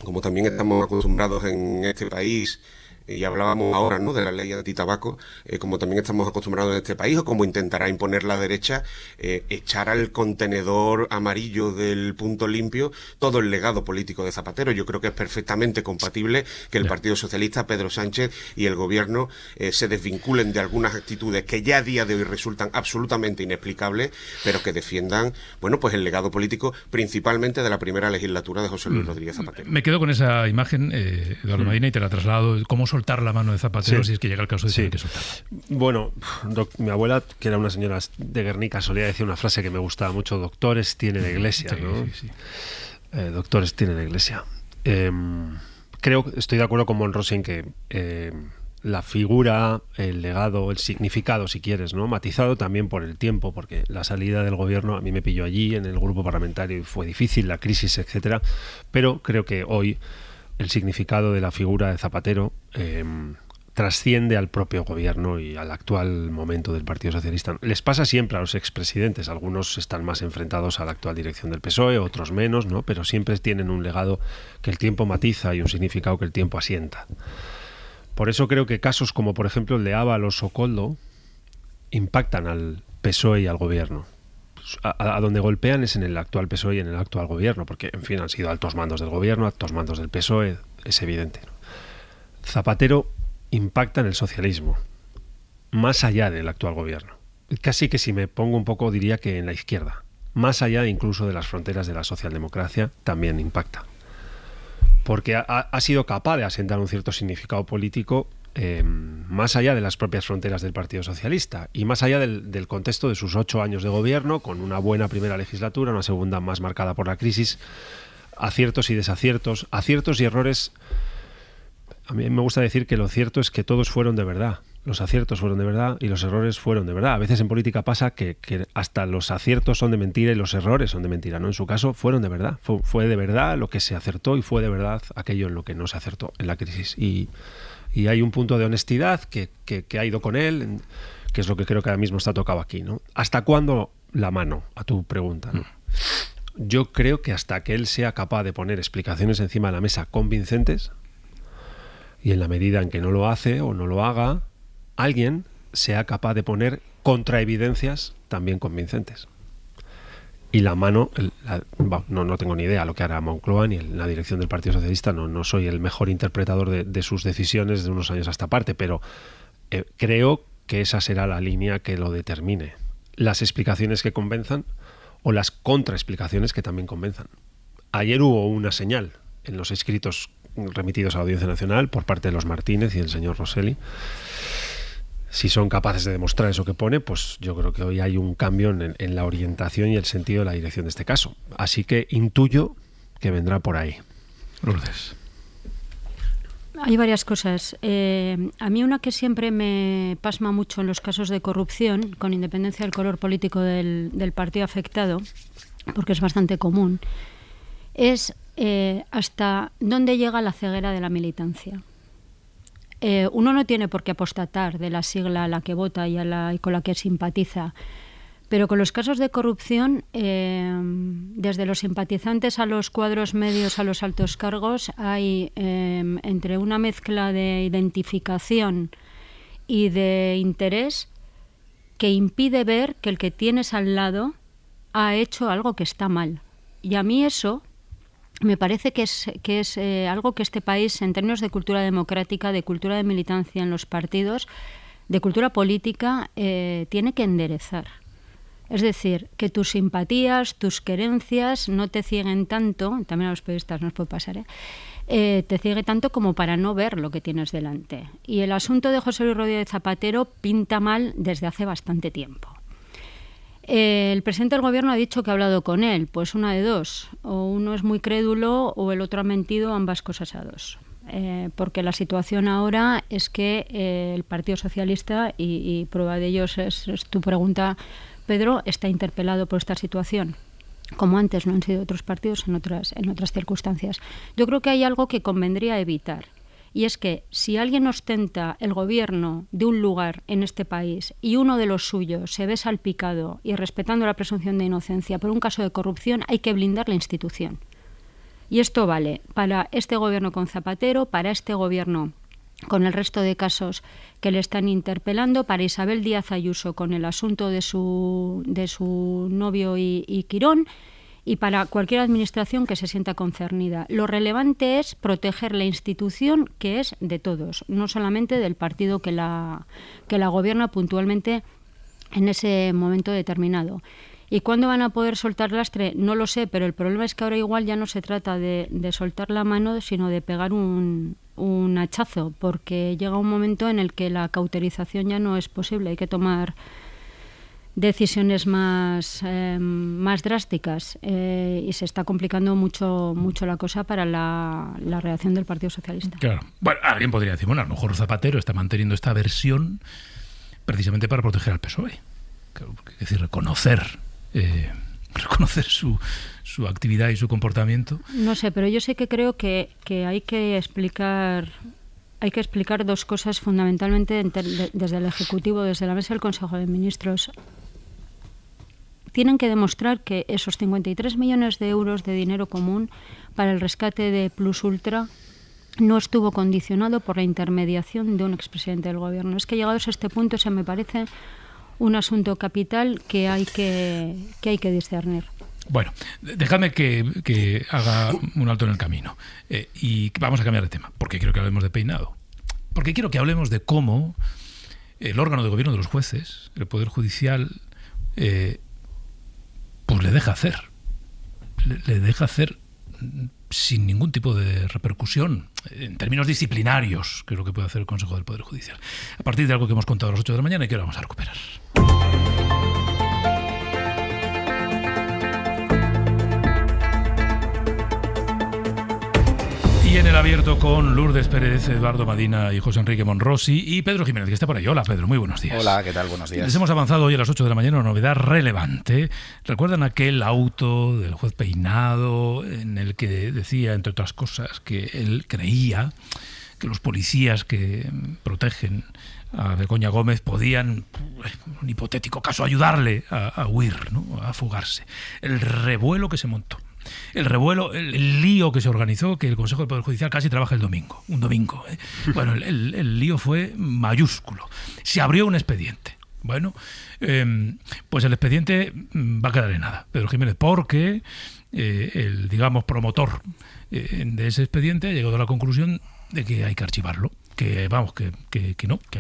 Speaker 5: como también estamos acostumbrados en este país, y hablábamos ahora, ¿no?, de la ley antitabaco, como también estamos acostumbrados en este país, o como intentará imponer la derecha, echar al contenedor amarillo del punto limpio todo el legado político de Zapatero. Yo creo que es perfectamente compatible que el Partido Socialista, Pedro Sánchez y el Gobierno se desvinculen de algunas actitudes que ya a día de hoy resultan absolutamente inexplicables, pero que defiendan, bueno, pues el legado político principalmente de la primera legislatura de José Luis Rodríguez Zapatero.
Speaker 3: Me quedo con esa imagen, Eduardo Medina, y te la traslado. ¿Cómo soltar la mano de Zapatero si es que llega el caso de tener que soltarla?
Speaker 11: Bueno, mi abuela, que era una señora de Guernica, solía decir una frase que me gustaba mucho: doctores tiene la iglesia, ¿no? Doctores tiene la iglesia. Estoy de acuerdo con Monrosi en que la figura, el legado, el significado, si quieres, ¿no?, matizado también por el tiempo, porque la salida del Gobierno a mí me pilló allí en el grupo parlamentario y fue difícil, la crisis, etcétera, pero creo que hoy el significado de la figura de Zapatero trasciende al propio Gobierno y al actual momento del Partido Socialista. Les pasa siempre a los expresidentes, algunos están más enfrentados a la actual dirección del PSOE, otros menos, ¿no?, pero siempre tienen un legado que el tiempo matiza y un significado que el tiempo asienta. Por eso creo que casos como, por ejemplo, el de Ábalos o Koldo impactan al PSOE y al Gobierno. A donde golpean es en el actual PSOE y en el actual Gobierno, porque, en fin, han sido altos mandos del Gobierno, altos mandos del PSOE, es evidente, ¿no? Zapatero impacta en el socialismo, más allá del actual Gobierno. Casi que, si me pongo un poco, diría que en la izquierda. Más allá incluso de las fronteras de la socialdemocracia, también impacta. Porque ha sido capaz de asentar un cierto significado político más allá de las propias fronteras del Partido Socialista y más allá del contexto de sus 8 años de gobierno, con una buena primera legislatura, una segunda más marcada por la crisis, aciertos y desaciertos, aciertos y errores. A mí me gusta decir que lo cierto es que todos fueron de verdad. Los aciertos fueron de verdad y los errores fueron de verdad. A veces en política pasa que hasta los aciertos son de mentira y los errores son de mentira, ¿no? En su caso fueron de verdad. Fue de verdad lo que se acertó y fue de verdad aquello en lo que no se acertó en la crisis. Y hay un punto de honestidad que ha ido con él, que es lo que creo que ahora mismo está tocado aquí, ¿no? ¿Hasta cuándo la mano? A tu pregunta, ¿no? Yo creo que hasta que él sea capaz de poner explicaciones encima de la mesa convincentes, y en la medida en que no lo hace o no lo haga, alguien sea capaz de poner contraevidencias también convincentes. Y la mano, no tengo ni idea lo que hará Moncloa ni la dirección del Partido Socialista, no soy el mejor interpretador de sus decisiones de unos años a esta parte, pero creo que esa será la línea que lo determine. Las explicaciones que convenzan o las contraexplicaciones que también convenzan. Ayer hubo una señal en los escritos remitidos a la Audiencia Nacional por parte de los Martínez y el señor Rosselli. Si son capaces de demostrar eso que pone, pues yo creo que hoy hay un cambio en la orientación y el sentido de la dirección de este caso. Así que intuyo que vendrá por ahí.
Speaker 3: Lourdes.
Speaker 10: Hay varias cosas. A mí una que siempre me pasma mucho en los casos de corrupción, con independencia del color político del partido afectado, porque es bastante común, es hasta dónde llega la ceguera de la militancia. Uno no tiene por qué apostatar de la sigla a la que vota y con la que simpatiza, pero con los casos de corrupción, desde los simpatizantes a los cuadros medios a los altos cargos, hay entre una mezcla de identificación y de interés que impide ver que el que tienes al lado ha hecho algo que está mal. Y a mí eso me parece que es algo que este país, en términos de cultura democrática, de cultura de militancia en los partidos, de cultura política, tiene que enderezar. Es decir, que tus simpatías, tus querencias no te cieguen tanto, también a los periodistas nos puede pasar, te ciegue tanto como para no ver lo que tienes delante. Y el asunto de José Luis Rodríguez Zapatero pinta mal desde hace bastante tiempo. El presidente del Gobierno ha dicho que ha hablado con él. Pues una de dos. O uno es muy crédulo o el otro ha mentido, ambas cosas a dos. Porque la situación ahora es que el Partido Socialista, y prueba de ello es tu pregunta, Pedro, está interpelado por esta situación, como antes no han sido otros partidos en otras circunstancias. Yo creo que hay algo que convendría evitar. Y es que si alguien ostenta el gobierno de un lugar en este país y uno de los suyos se ve salpicado y respetando la presunción de inocencia por un caso de corrupción, hay que blindar la institución. Y esto vale para este gobierno con Zapatero, para este gobierno con el resto de casos que le están interpelando, para Isabel Díaz Ayuso con el asunto de su novio y Quirón, y para cualquier administración que se sienta concernida. Lo relevante es proteger la institución, que es de todos, no solamente del partido que la gobierna puntualmente en ese momento determinado. ¿Y cuándo van a poder soltar lastre? No lo sé, pero el problema es que ahora igual ya no se trata de soltar la mano, sino de pegar un hachazo, porque llega un momento en el que la cauterización ya no es posible, hay que tomar decisiones más drásticas, y se está complicando mucho la cosa para la reacción del Partido Socialista.
Speaker 3: Claro. Bueno, alguien podría decir, bueno, a lo mejor Zapatero está manteniendo esta versión precisamente para proteger al PSOE. Claro, es decir, reconocer su actividad y su comportamiento.
Speaker 10: No sé, pero yo sé que creo que hay que explicar dos cosas fundamentalmente desde el Ejecutivo, desde la mesa del Consejo de Ministros. Tienen que demostrar que esos 53 millones de euros de dinero común para el rescate de Plus Ultra no estuvo condicionado por la intermediación de un expresidente del Gobierno. Es que llegados a este punto se me parece un asunto capital que hay que discernir.
Speaker 3: Bueno, dejadme que haga un alto en el camino y vamos a cambiar de tema, porque quiero que hablemos de peinado. Porque quiero que hablemos de cómo el órgano de gobierno de los jueces, el Poder Judicial, pues le deja hacer. Le deja hacer sin ningún tipo de repercusión en términos disciplinarios, que es lo que puede hacer el Consejo del Poder Judicial. A partir de algo que hemos contado a las 8 de la mañana y que ahora vamos a recuperar. Y en el abierto con Lourdes Pérez, Eduardo Madina y José Enrique Monrosi y Pedro Jiménez, que está por ahí. Hola, Pedro, muy buenos días.
Speaker 12: Hola, ¿qué tal? Buenos días.
Speaker 3: Les hemos avanzado hoy a las 8 de la mañana una novedad relevante. ¿Recuerdan aquel auto del juez Peinado en el que decía, entre otras cosas, que él creía que los policías que protegen a Begoña Gómez podían, en un hipotético caso, ayudarle a huir, ¿no?, a fugarse? El revuelo que se montó. El revuelo, el lío que se organizó, que el Consejo del Poder Judicial casi trabaja un domingo. Bueno, el lío fue mayúsculo. Se abrió un expediente. Bueno, pues el expediente va a quedar en nada, Pedro Jiménez, porque el, digamos, promotor de ese expediente ha llegado a la conclusión de que hay que archivarlo. Que vamos, que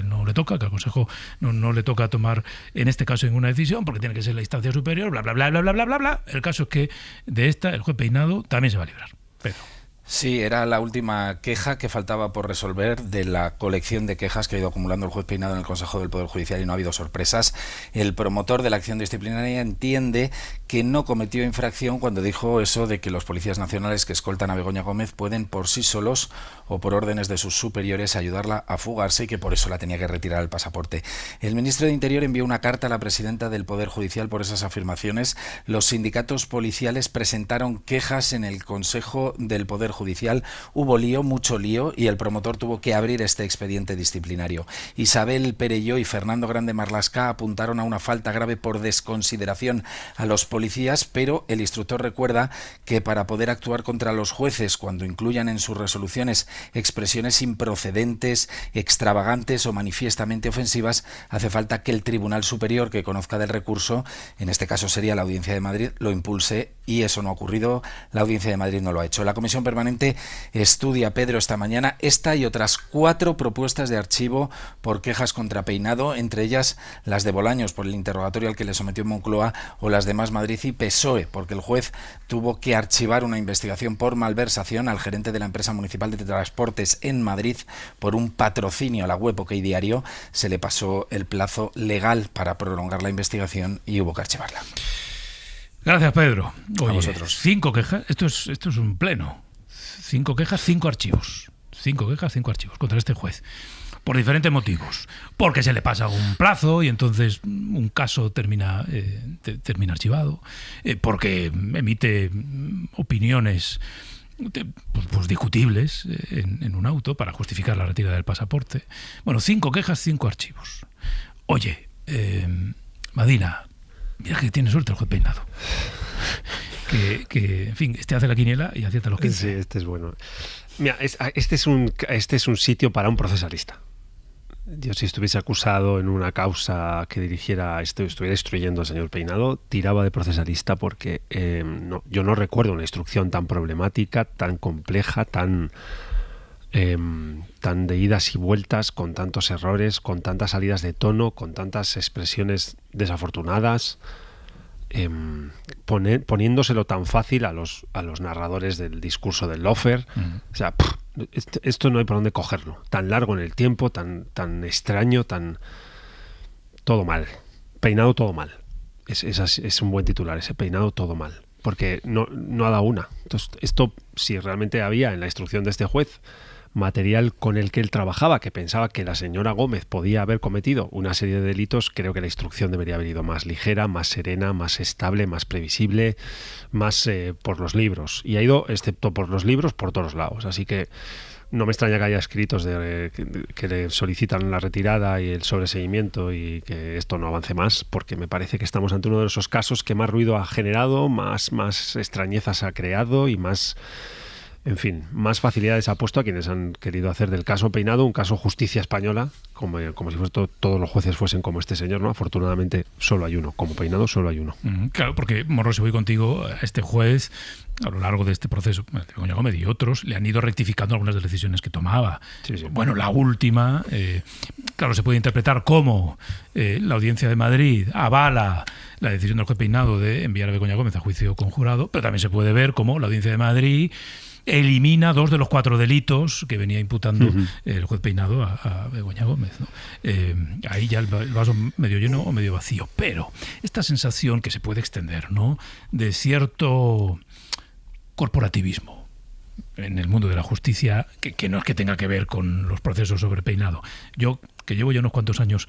Speaker 3: no le toca, que al Consejo no le toca tomar en este caso ninguna decisión, porque tiene que ser la instancia superior, bla, bla, bla, bla, bla, bla, bla, bla. El caso es que de esta el juez Peinado también se va a librar. Pero
Speaker 12: sí, era la última queja que faltaba por resolver de la colección de quejas que ha ido acumulando el juez Peinado en el Consejo del Poder Judicial y no ha habido sorpresas. El promotor de la acción disciplinaria entiende que no cometió infracción cuando dijo eso de que los policías nacionales que escoltan a Begoña Gómez pueden por sí solos o por órdenes de sus superiores ayudarla a fugarse y que por eso la tenía que retirar el pasaporte. El ministro de Interior envió una carta a la presidenta del Poder Judicial por esas afirmaciones. Los sindicatos policiales presentaron quejas en el Consejo del Poder Judicial. Hubo lío, mucho lío, y el promotor tuvo que abrir este expediente disciplinario. Isabel Perelló y Fernando Grande Marlasca apuntaron a una falta grave por desconsideración a los policías, pero el instructor recuerda que para poder actuar contra los jueces cuando incluyan en sus resoluciones expresiones improcedentes, extravagantes o manifiestamente ofensivas, hace falta que el Tribunal Superior que conozca del recurso, en este caso sería la Audiencia de Madrid, lo impulse, y eso no ha ocurrido. La Audiencia de Madrid no lo ha hecho. La Comisión Permanente estudia, Pedro, esta mañana esta y otras 4 propuestas de archivo por quejas contra Peinado, entre ellas las de Bolaños por el interrogatorio al que le sometió Moncloa, o las de Más Madrid y PSOE, porque el juez tuvo que archivar una investigación por malversación al gerente de la empresa municipal de transportes en Madrid por un patrocinio a la web OK Diario. Se le pasó el plazo legal para prolongar la investigación y hubo que archivarla.
Speaker 3: Gracias, Pedro. Oye,
Speaker 12: a vosotros.
Speaker 3: 5 quejas, esto es un pleno. 5 quejas, 5 archivos. 5 quejas, 5 archivos contra este juez. Por diferentes motivos. Porque se le pasa un plazo y entonces un caso termina archivado. Porque emite opiniones pues discutibles en un auto para justificar la retirada del pasaporte. Bueno, 5 quejas, 5 archivos. Oye, Madina, mira que tiene suerte el juez Peinado. que en fin, hace la quiniela y acierta los 15.
Speaker 11: Sí, este es bueno. Mira, este es un sitio para un procesalista. Yo, si estuviese acusado en una causa que dirigiera, estuviera instruyendo al señor Peinado, tiraba de procesalista porque yo no recuerdo una instrucción tan problemática, tan compleja, tan de idas y vueltas, con tantos errores, con tantas salidas de tono, con tantas expresiones desafortunadas, poniéndoselo tan fácil a los narradores del discurso del Lofer. O sea, esto no hay por dónde cogerlo. Tan largo en el tiempo, tan extraño, todo mal. Peinado todo mal. Es un buen titular, ese Peinado todo mal. Porque no ha dado una. Entonces, esto, si realmente había en la instrucción de este juez material con el que él trabajaba, que pensaba que la señora Gómez podía haber cometido una serie de delitos, creo que la instrucción debería haber ido más ligera, más serena, más estable, más previsible, más por los libros. Y ha ido, excepto por los libros, por todos lados. Así que no me extraña que haya escritos que le solicitan la retirada y el sobreseguimiento y que esto no avance más, porque me parece que estamos ante uno de esos casos que más ruido ha generado, más extrañezas ha creado y más... En fin, más facilidades ha puesto a quienes han querido hacer del caso Peinado un caso justicia española, como si todos los jueces fuesen como este señor, ¿no? Afortunadamente solo hay uno, como Peinado solo hay uno.
Speaker 3: Claro, porque, Morro, si voy contigo, a este juez, a lo largo de este proceso, Begoña Gómez y otros, le han ido rectificando algunas de las decisiones que tomaba.
Speaker 11: Sí.
Speaker 3: Bueno, la última, claro, se puede interpretar como la Audiencia de Madrid avala la decisión del juez Peinado de enviar a Begoña Gómez a juicio conjurado, pero también se puede ver como la Audiencia de Madrid elimina 2 de los 4 delitos que venía imputando el juez Peinado a Begoña Gómez, ¿no? Ahí ya el vaso medio lleno o medio vacío. Pero esta sensación que se puede extender, ¿no?, de cierto corporativismo en el mundo de la justicia, que no es que tenga que ver con los procesos sobre Peinado. Yo, que llevo ya unos cuantos años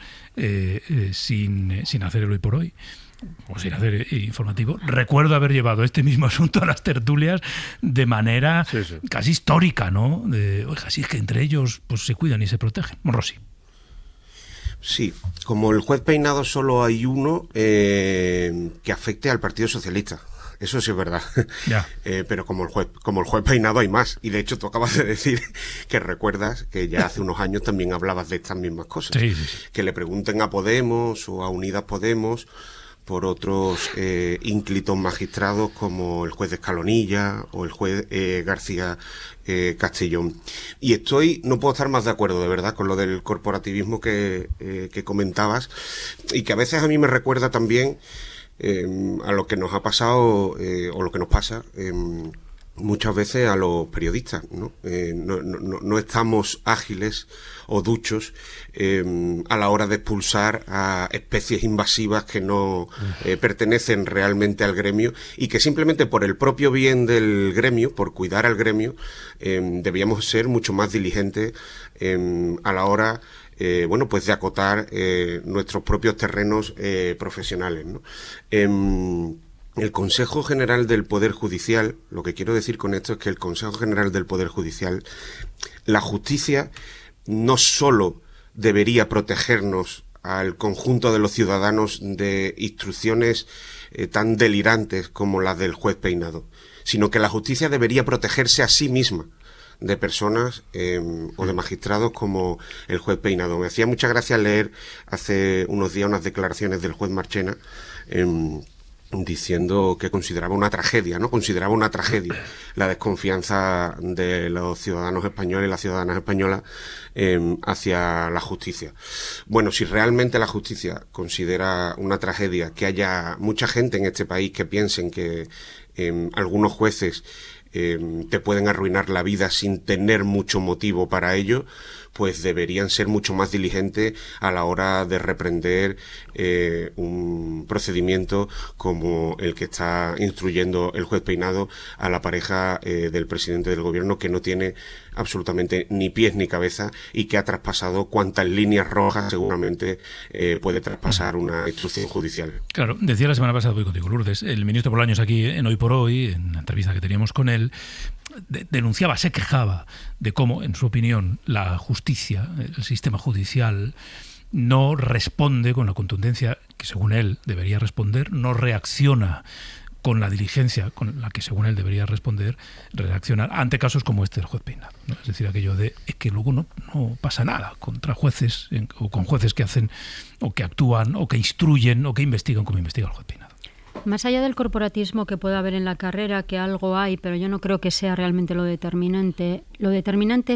Speaker 3: sin hacer el Hoy por Hoy, o sin hacer informativo, recuerdo haber llevado este mismo asunto a las tertulias de manera casi histórica, ¿no? Así es que entre ellos pues se cuidan y se protegen. Rossi.
Speaker 5: Sí, como el juez Peinado solo hay uno que afecte al Partido Socialista. Eso sí es verdad.
Speaker 3: Ya.
Speaker 5: Pero como el juez Peinado hay más. Y de hecho tú acabas de decir que recuerdas que ya hace unos años también hablabas de estas mismas cosas.
Speaker 3: Sí.
Speaker 5: Que le pregunten a Podemos o a Unidas Podemos por otros ínclitos magistrados como el juez de Escalonilla o el juez García Castellón. Y no puedo estar más de acuerdo, de verdad, con lo del corporativismo que comentabas, y que a veces a mí me recuerda también a lo que nos ha pasado o lo que nos pasa muchas veces a los periodistas, ¿no? No estamos ágiles o duchos a la hora de expulsar a especies invasivas que no pertenecen realmente al gremio y que simplemente por el propio bien del gremio, por cuidar al gremio, debíamos ser mucho más diligentes a la hora pues de acotar nuestros propios terrenos profesionales, ¿no? El Consejo General del Poder Judicial, lo que quiero decir con esto es que el Consejo General del Poder Judicial, la justicia no solo debería protegernos al conjunto de los ciudadanos de instrucciones tan delirantes como las del juez Peinado, sino que la justicia debería protegerse a sí misma de personas o de magistrados como el juez Peinado. Me hacía mucha gracia leer hace unos días unas declaraciones del juez Marchena diciendo que consideraba una tragedia, ¿no? Consideraba una tragedia la desconfianza de los ciudadanos españoles y las ciudadanas españolas hacia la justicia. Bueno, si realmente la justicia considera una tragedia que haya mucha gente en este país que piensen que algunos jueces te pueden arruinar la vida sin tener mucho motivo para ello, pues deberían ser mucho más diligentes a la hora de reprender un procedimiento como el que está instruyendo el juez Peinado a la pareja del presidente del gobierno, que no tiene absolutamente ni pies ni cabeza y que ha traspasado cuantas líneas rojas seguramente puede traspasar una instrucción judicial.
Speaker 3: Claro, decía la semana pasada, voy contigo, Lourdes, el ministro Bolaños aquí en Hoy por Hoy, en la entrevista que teníamos con él, denunciaba, se quejaba de cómo, en su opinión, la justicia, el sistema judicial, no responde con la contundencia que, según él, debería responder, no reacciona con la diligencia con la que, según él, debería responder, reaccionar ante casos como este del juez Peinado, ¿no? Es decir, aquello de que luego no pasa nada contra jueces o con jueces que hacen o que actúan o que instruyen o que investigan como investiga el juez Peinado.
Speaker 10: Más allá del corporatismo que pueda haber en la carrera, que algo hay, pero yo no creo que sea realmente lo determinante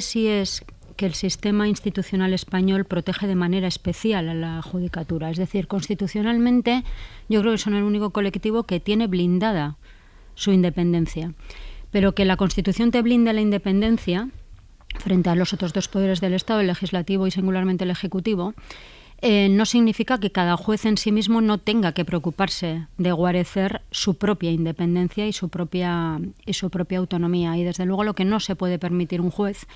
Speaker 10: sí es que el sistema institucional español protege de manera especial a la judicatura. Es decir, constitucionalmente yo creo que son el único colectivo que tiene blindada su independencia. Pero que la Constitución te blinde la independencia frente a los otros dos poderes del Estado, el legislativo y singularmente el ejecutivo, no significa que cada juez en sí mismo no tenga que preocuparse de guarecer su propia independencia y su propia autonomía. Y desde luego lo que no se puede permitir un juez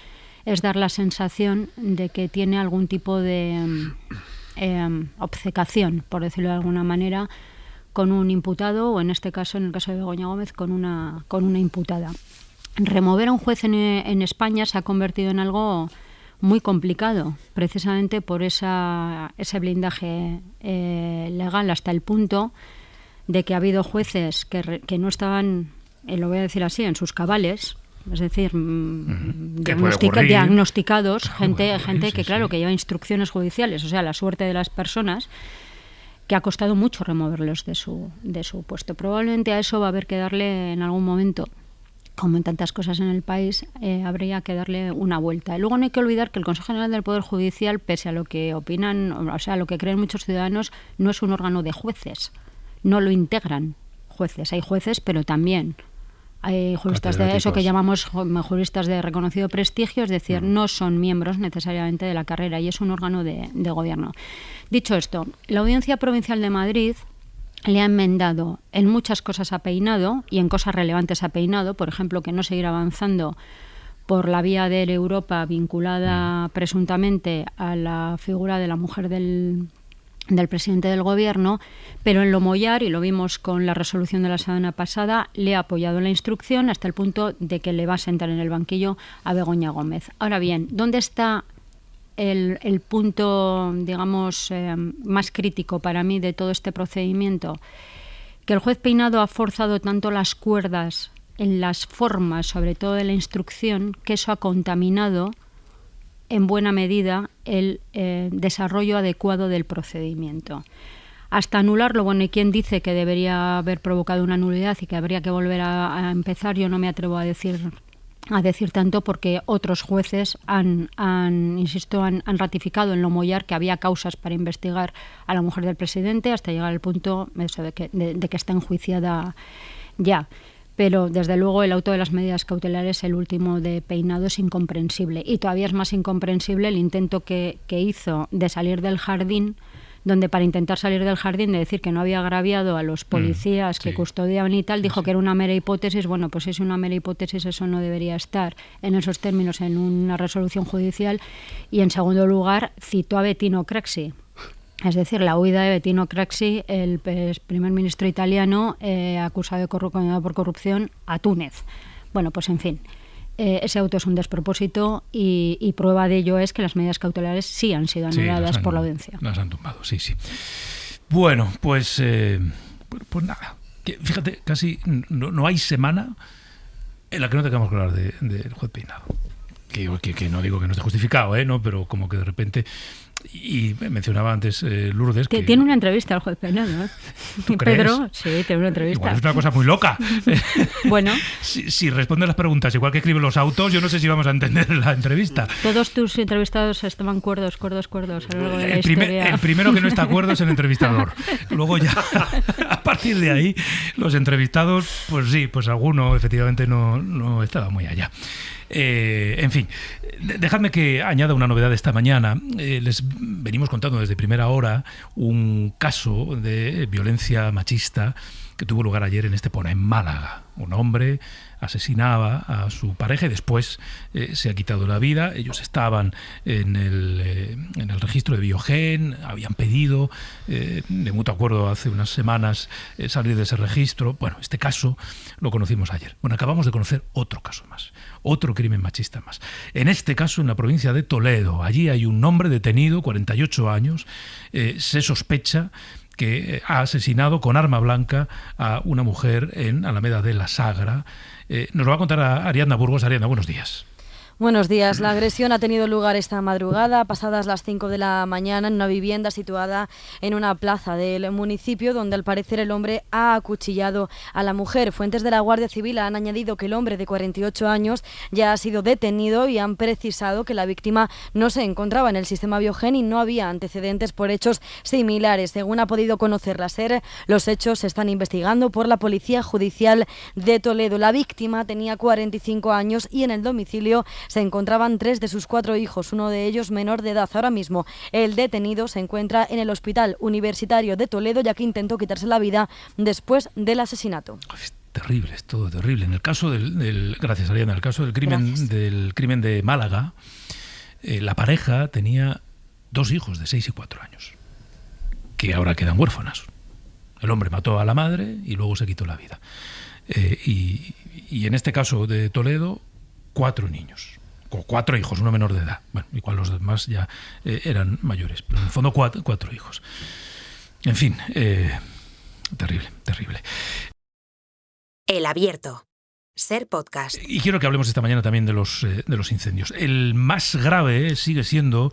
Speaker 10: es dar la sensación de que tiene algún tipo de obcecación, por decirlo de alguna manera, con un imputado o, en este caso, en el caso de Begoña Gómez, con una imputada. Remover a un juez en España se ha convertido en algo muy complicado, precisamente por ese blindaje legal, hasta el punto de que ha habido jueces que no estaban, lo voy a decir así, en sus cabales. Es decir, diagnosticados, gente que, claro, que lleva instrucciones judiciales, o sea, la suerte de las personas, que ha costado mucho removerlos de su puesto. Probablemente a eso va a haber que darle en algún momento, como en tantas cosas en el país, habría que darle una vuelta. Y luego no hay que olvidar que el Consejo General del Poder Judicial, pese a lo que opinan, o sea, lo que creen muchos ciudadanos, no es un órgano de jueces, no lo integran jueces. Hay jueces, pero también hay juristas de eso que llamamos juristas de reconocido prestigio, es decir, no son miembros necesariamente de la carrera y es un órgano de gobierno. Dicho esto, la Audiencia Provincial de Madrid le ha enmendado en muchas cosas a Peinado y en cosas relevantes a Peinado, por ejemplo, que no seguir avanzando por la vía de Europa vinculada presuntamente a la figura de la mujer del presidente del gobierno, pero en lo mollar, y lo vimos con la resolución de la semana pasada, le ha apoyado la instrucción hasta el punto de que le va a sentar en el banquillo a Begoña Gómez. Ahora bien, ¿dónde está el punto, digamos, más crítico para mí de todo este procedimiento? Que el juez Peinado ha forzado tanto las cuerdas en las formas, sobre todo de la instrucción, que eso ha contaminado en buena medida el desarrollo adecuado del procedimiento. Hasta anularlo, bueno, hay quien dice que debería haber provocado una nulidad y que habría que volver a empezar. Yo no me atrevo a decir tanto, porque otros jueces han ratificado en lo mollar que había causas para investigar a la mujer del presidente hasta llegar al punto de que está enjuiciada ya. Pero, desde luego, el auto de las medidas cautelares, el último de Peinado, es incomprensible. Y todavía es más incomprensible el intento que hizo de salir del jardín, donde, para intentar salir del jardín, de decir que no había agraviado a los policías que custodiaban y tal, dijo que era una mera hipótesis. Bueno, pues si es una mera hipótesis, eso no debería estar en esos términos en una resolución judicial. Y, en segundo lugar, citó a Bettino Craxi. Es decir, la huida de Bettino Craxi, el primer ministro italiano acusado por corrupción, a Túnez. Bueno, pues en fin, ese auto es un despropósito y prueba de ello es que las medidas cautelares sí han sido anuladas por la audiencia.
Speaker 3: Las han tumbado, sí. Bueno, pues nada. Fíjate, casi no hay semana en la que no tengamos que hablar del juez Peinado. Que no digo que no esté justificado, ¿no? Pero como que de repente... Y mencionaba antes Lourdes que...
Speaker 10: Tiene una entrevista al juez Peinado, ¿eh?
Speaker 3: ¿Tú crees?
Speaker 10: Pedro, sí, tiene una entrevista.
Speaker 3: Igual es una cosa muy loca.
Speaker 10: Bueno.
Speaker 3: Si responde las preguntas igual que escribe los autos, yo no sé si vamos a entender la entrevista.
Speaker 10: Todos tus entrevistados estaban cuerdos a lo largo de la historia.
Speaker 3: El primero que no está cuerdo es el entrevistador. Luego ya, a partir de ahí, los entrevistados, pues sí, pues alguno efectivamente no estaba muy allá. En fin, dejadme que añada una novedad esta mañana. Les venimos contando desde primera hora un caso de violencia machista que tuvo lugar ayer en Estepona, en Málaga. Un hombre asesinaba a su pareja y después se ha quitado la vida. Ellos estaban en el registro de Biogen, habían pedido de mutuo acuerdo hace unas semanas salir de ese registro. Bueno, este caso lo conocimos ayer. Bueno, acabamos de conocer otro caso más, otro crimen machista más. En este caso, en la provincia de Toledo. Allí hay un hombre detenido, 48 años. Se sospecha que ha asesinado con arma blanca a una mujer en Alameda de la Sagra. Nos lo va a contar Ariadna Burgos. Ariadna, buenos días.
Speaker 13: Buenos días. La agresión ha tenido lugar esta madrugada, pasadas las 5 de la mañana, en una vivienda situada en una plaza del municipio, donde al parecer el hombre ha acuchillado a la mujer. Fuentes de la Guardia Civil han añadido que el hombre de 48 años ya ha sido detenido y han precisado que la víctima no se encontraba en el sistema Biogen y no había antecedentes por hechos similares. Según ha podido conocer la SER, los hechos se están investigando por la Policía Judicial de Toledo. La víctima tenía 45 años y en el domicilio se encontraban 3 de sus 4 hijos, uno de ellos menor de edad. Ahora mismo el detenido se encuentra en el Hospital Universitario de Toledo, ya que intentó quitarse la vida después del asesinato.
Speaker 3: Es terrible, es todo terrible. En el caso gracias, Ariana, en el caso del crimen de Málaga, la pareja tenía 2 hijos de 6 y 4 años, que ahora quedan huérfanas. El hombre mató a la madre y luego se quitó la vida. Y en este caso de Toledo, 4 niños. O 4 hijos, uno menor de edad. Bueno, igual los demás ya eran mayores, pero en el fondo 4 hijos. En fin, terrible, terrible.
Speaker 1: El Abierto. SER Podcast.
Speaker 3: Y quiero que hablemos esta mañana también de los incendios. El más grave sigue siendo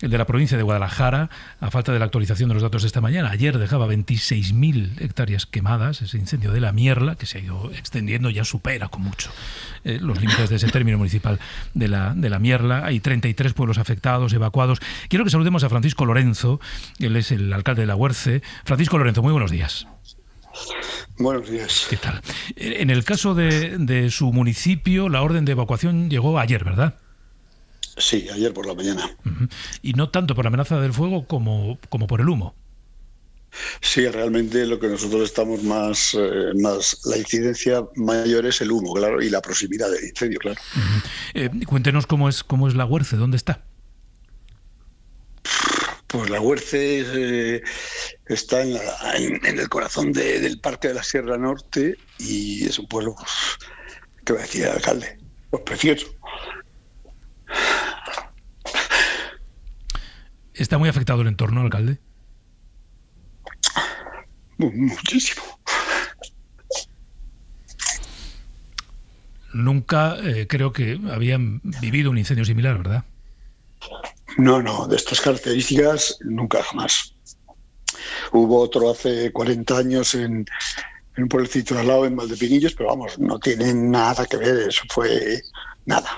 Speaker 3: el de la provincia de Guadalajara, a falta de la actualización de los datos de esta mañana. Ayer dejaba 26.000 hectáreas quemadas, ese incendio de la Mierla, que se ha ido extendiendo, ya supera con mucho los límites de ese término municipal de la Mierla. Hay 33 pueblos afectados, evacuados. Quiero que saludemos a Francisco Lorenzo, él es el alcalde de La Huerce. Francisco Lorenzo, muy buenos días.
Speaker 14: Buenos días.
Speaker 3: ¿Qué tal? En el caso de su municipio, la orden de evacuación llegó ayer, ¿verdad?
Speaker 14: Sí, ayer por la mañana.
Speaker 3: Uh-huh. Y no tanto por la amenaza del fuego como por el humo.
Speaker 14: Sí, realmente lo que nosotros estamos más la incidencia mayor es el humo, claro, y la proximidad del incendio, claro.
Speaker 3: Uh-huh. Cuéntenos cómo es La Huerce, ¿dónde está?
Speaker 14: Pues La Huerce está en el corazón del Parque de la Sierra Norte y es un pueblo, pues, ¿qué va a decir el alcalde? Pues precioso.
Speaker 3: ¿Está muy afectado el entorno, alcalde?
Speaker 14: Muchísimo.
Speaker 3: Nunca creo que habían vivido un incendio similar, ¿verdad?
Speaker 14: No, de estas características nunca jamás. Hubo otro hace 40 años en un pueblecito al lado, en Valdepinillos, pero vamos, no tiene nada que ver, eso fue nada.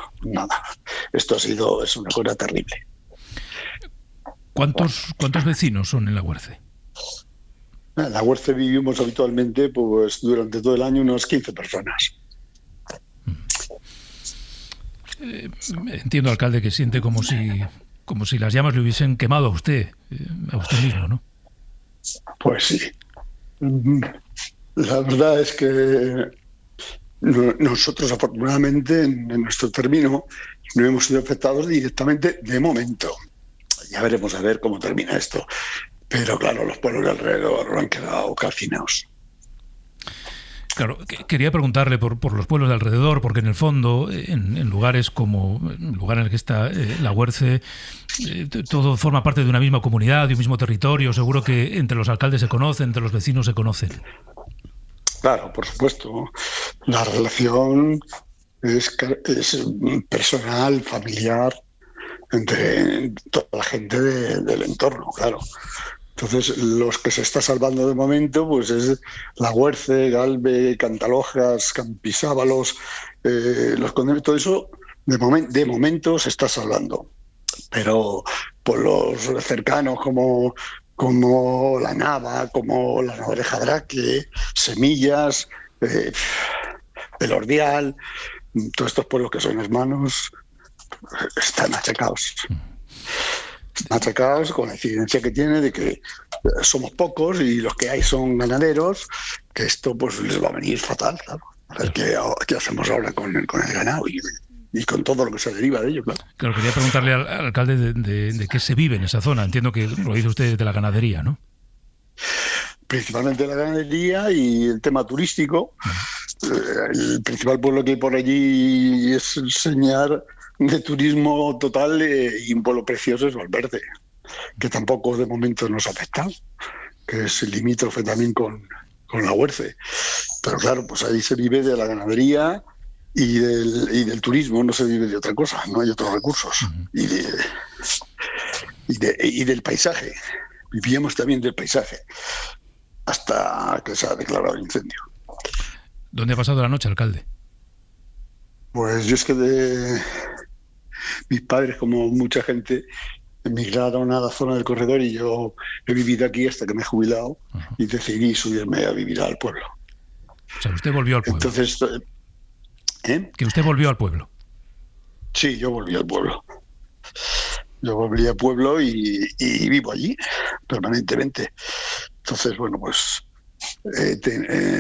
Speaker 14: Esto es una cosa terrible.
Speaker 3: ¿Cuántos vecinos son en La Huerce?
Speaker 14: En La Huerce vivimos habitualmente, pues durante todo el año, unas 15 personas.
Speaker 3: Entiendo, alcalde, que siente como si las llamas le hubiesen quemado a usted mismo, ¿no?
Speaker 14: Pues sí. La verdad es que nosotros, afortunadamente, en nuestro término, no hemos sido afectados directamente de momento. Ya veremos a ver cómo termina esto. Pero claro, los pueblos de alrededor han quedado calcinados.
Speaker 3: Claro, quería preguntarle por los pueblos de alrededor, porque en el fondo, en lugares como el lugar en el que está La Huerce, todo forma parte de una misma comunidad, de un mismo territorio. Seguro que entre los alcaldes se conocen, entre los vecinos se conocen.
Speaker 14: Claro, por supuesto. La relación es personal, familiar, entre toda la gente del entorno, claro. Entonces, los que se está salvando de momento, pues es La Huerce, Galve, Cantalojas, Campisábalos, los Condes, todo eso de momento se está salvando. Pero por los cercanos como La Nava, como La Nava de Jadraque, Semillas, Elordial, todos estos pueblos que son hermanos, están achacados. Achacados con la incidencia que tiene de que somos pocos y los que hay son ganaderos, que esto pues les va a venir fatal, claro. A ver qué hacemos ahora con el ganado y con todo lo que se deriva de ello, claro.
Speaker 3: Claro, quería preguntarle al alcalde de qué se vive en esa zona. Entiendo que lo dice usted de la ganadería, ¿no?
Speaker 14: Principalmente la ganadería y el tema turístico. El principal pueblo que hay por allí es enseñar de turismo total y un pueblo precioso es Valverde, que tampoco de momento nos ha afectado. que es limítrofe también con la Huerce. Pero claro, pues ahí se vive de la ganadería y del turismo, no se vive de otra cosa, no hay otros recursos. Y del paisaje. Vivíamos también del paisaje hasta que se ha declarado el incendio.
Speaker 3: ¿Dónde ha pasado la noche, alcalde?
Speaker 14: Pues yo es que mis padres, como mucha gente, emigraron a la zona del corredor y yo he vivido aquí hasta que me he jubilado y decidí subirme a vivir al pueblo.
Speaker 3: O sea, usted volvió al pueblo.
Speaker 14: Entonces,
Speaker 3: ¿Que usted volvió al pueblo?
Speaker 14: Sí, yo volví al pueblo. Yo volví al pueblo y vivo allí permanentemente. Entonces, bueno, pues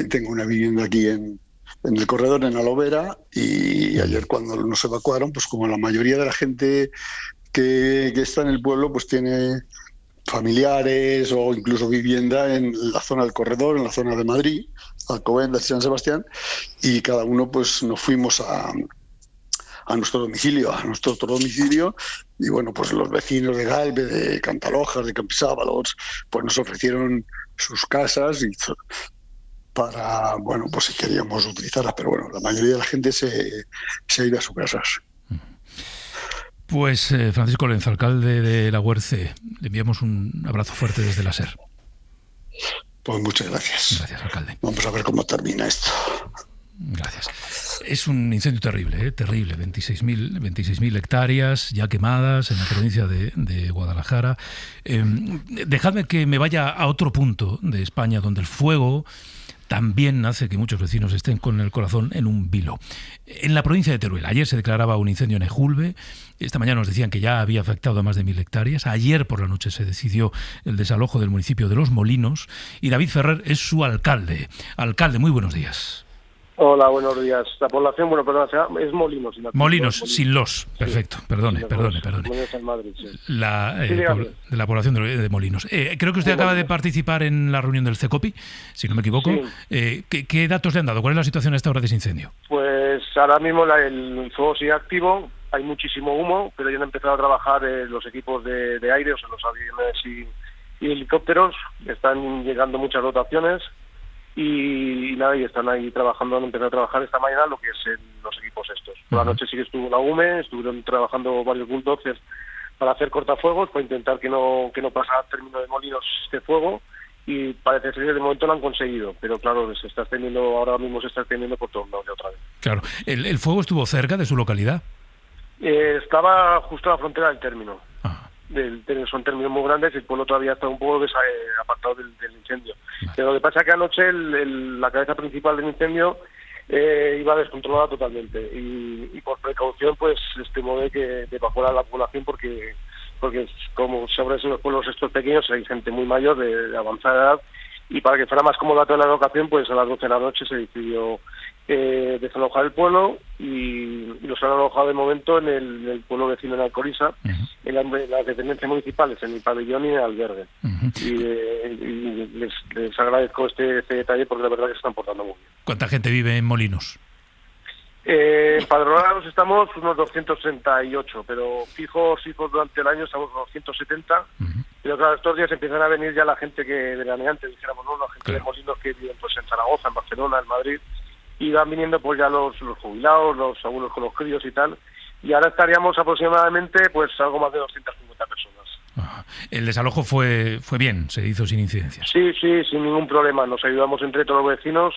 Speaker 14: tengo una vivienda aquí en el corredor, en Alovera, y ayer cuando nos evacuaron, pues como la mayoría de la gente que está en el pueblo, pues tiene familiares o incluso vivienda en la zona del corredor, en la zona de Madrid, Alcobendas y San Sebastián, y cada uno pues nos fuimos a nuestro domicilio, y bueno, pues los vecinos de Galve, de Cantalojas, de Campisábalos, pues nos ofrecieron sus casas y para, bueno, pues si queríamos utilizarlas, pero bueno, la mayoría de la gente se ha ido a sus casas.
Speaker 3: Pues Francisco Lenz, alcalde de La Huerce, le enviamos un abrazo fuerte desde la SER.
Speaker 14: Pues muchas gracias.
Speaker 3: Gracias, alcalde.
Speaker 14: Vamos a ver cómo termina esto.
Speaker 3: Gracias. Es un incendio terrible, terrible. 26.000 hectáreas ya quemadas en la provincia de Guadalajara. Dejadme que me vaya a otro punto de España donde el fuego también hace que muchos vecinos estén con el corazón en un vilo. En la provincia de Teruel, ayer se declaraba un incendio en Ejulbe. Esta mañana nos decían que ya había afectado a más de 1.000 hectáreas. Ayer por la noche se decidió el desalojo del municipio de Los Molinos y David Ferrer es su alcalde. Alcalde, muy buenos días.
Speaker 15: Hola, buenos días. La población, es Molinos.
Speaker 3: Molinos, sin los. Perfecto, perdone.
Speaker 15: Molinos en Madrid, sí.
Speaker 3: De la población de Molinos. Creo que usted acaba de participar en la reunión del CECOPI, si no me equivoco. Sí. ¿Qué datos le han dado? ¿Cuál es la situación a esta hora de ese incendio?
Speaker 15: Pues ahora mismo el fuego sigue activo, hay muchísimo humo, pero ya han empezado a trabajar los equipos de aire, o sea, los aviones y helicópteros. Están llegando muchas dotaciones. Y nada, y están ahí trabajando, han empezado a trabajar esta mañana lo que es los equipos estos. Por la noche sí que estuvo la UME, estuvieron trabajando varios bulldozers para hacer cortafuegos, para intentar que no pasara al término de Molinos este fuego, y parece ser que de momento lo han conseguido, pero claro, ahora mismo se está extendiendo por todos lados de otra vez.
Speaker 3: Claro, ¿el fuego estuvo cerca de su localidad?
Speaker 15: Estaba justo a la frontera del término. Son términos muy grandes y el pueblo todavía está un poco apartado del incendio. Pero lo que pasa es que anoche la cabeza principal del incendio iba descontrolada totalmente y por precaución pues estimó de evacuar a la población porque como sobre esos pueblos estos pequeños hay gente muy mayor de avanzada edad, y para que fuera más cómoda toda la locación, pues a las 12 de la noche se decidió desalojar el pueblo y los han alojado de momento en el pueblo vecino de Alcoriza, en las dependencias municipales, en el pabellón y en el albergue. Y les agradezco este detalle porque la verdad que se están portando muy bien.
Speaker 3: ¿Cuánta gente vive en Molinos?
Speaker 15: Empadronados estamos unos 268, pero fijos durante el año estamos unos 170. Pero claro, estos días empiezan a venir ya la gente que veraneante, dijéramos, ¿no? La gente de Molinos que viven pues en Zaragoza, en Barcelona, en Madrid, y van viniendo pues ya los jubilados, los abuelos con los críos y tal, y ahora estaríamos aproximadamente pues algo más de 250 personas.
Speaker 3: El desalojo fue bien, se hizo sin incidencias.
Speaker 15: Sí, sin ningún problema, nos ayudamos entre todos los vecinos,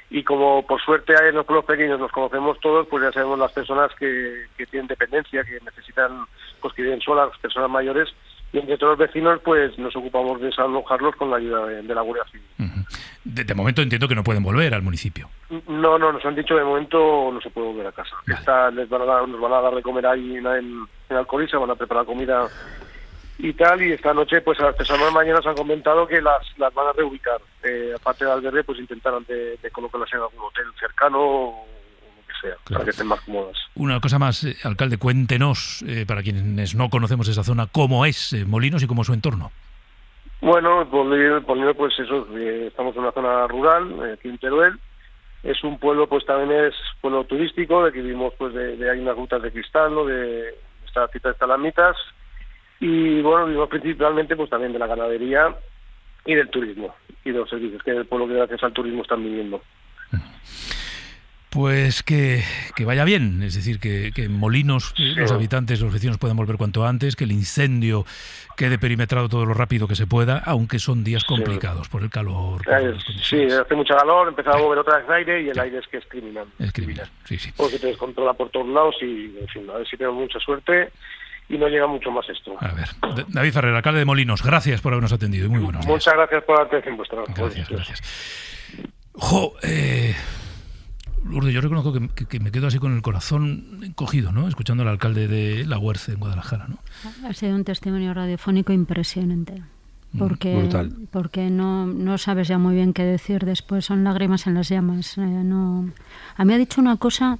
Speaker 15: y como por suerte hay en los pueblos pequeños nos conocemos todos, pues ya sabemos las personas que tienen dependencia, que necesitan, pues que viven solas, personas mayores, y entre todos los vecinos pues nos ocupamos de desalojarlos con la ayuda de la Guardia Civil.
Speaker 3: De momento entiendo que no pueden volver al municipio.
Speaker 15: No, nos han dicho de momento no se puede volver a casa. Vale. Nos van a dar de comer ahí en Alcoriza, van a preparar comida y tal, y esta noche pues a las personas mañana se han comentado que las van a reubicar. Aparte del albergue pues intentarán de colocarlas en algún hotel cercano o lo que sea, para que estén más cómodas.
Speaker 3: Una cosa más, alcalde, cuéntenos, para quienes no conocemos esa zona, cómo es Molinos y cómo es su entorno.
Speaker 15: Bueno, Molinos pues eso, estamos en una zona rural, aquí en Teruel. Es un pueblo, pues también es pueblo turístico, de que vivimos pues hay unas rutas de cristal, ¿no? De estas estalamitas. Y bueno, vivimos principalmente pues también de la ganadería y del turismo y de los servicios, que es el pueblo que gracias al turismo están viviendo.
Speaker 3: Pues que vaya bien, es decir, que en Molinos los habitantes, los vecinos puedan volver cuanto antes, que el incendio quede perimetrado todo lo rápido que se pueda, aunque son días complicados por el calor.
Speaker 15: Sí, hace mucha calor, empezó a mover otra vez aire y el aire es que es criminal.
Speaker 3: Es criminal, sí.
Speaker 15: Porque te descontrola por todos lados y, en fin, a ver si tenemos mucha suerte y no llega mucho más esto.
Speaker 3: A ver, David Ferrer, alcalde de Molinos, gracias por habernos atendido y muy buenos días.
Speaker 15: Muchas gracias por la atención vuestra.
Speaker 3: Gracias. Lourdes, yo reconozco que me quedo así con el corazón encogido, ¿no? Escuchando al alcalde de La Huerce, en Guadalajara, ¿no?
Speaker 10: Ha sido un testimonio radiofónico impresionante. Porque no sabes ya muy bien qué decir después, son lágrimas en las llamas. A mí ha dicho una cosa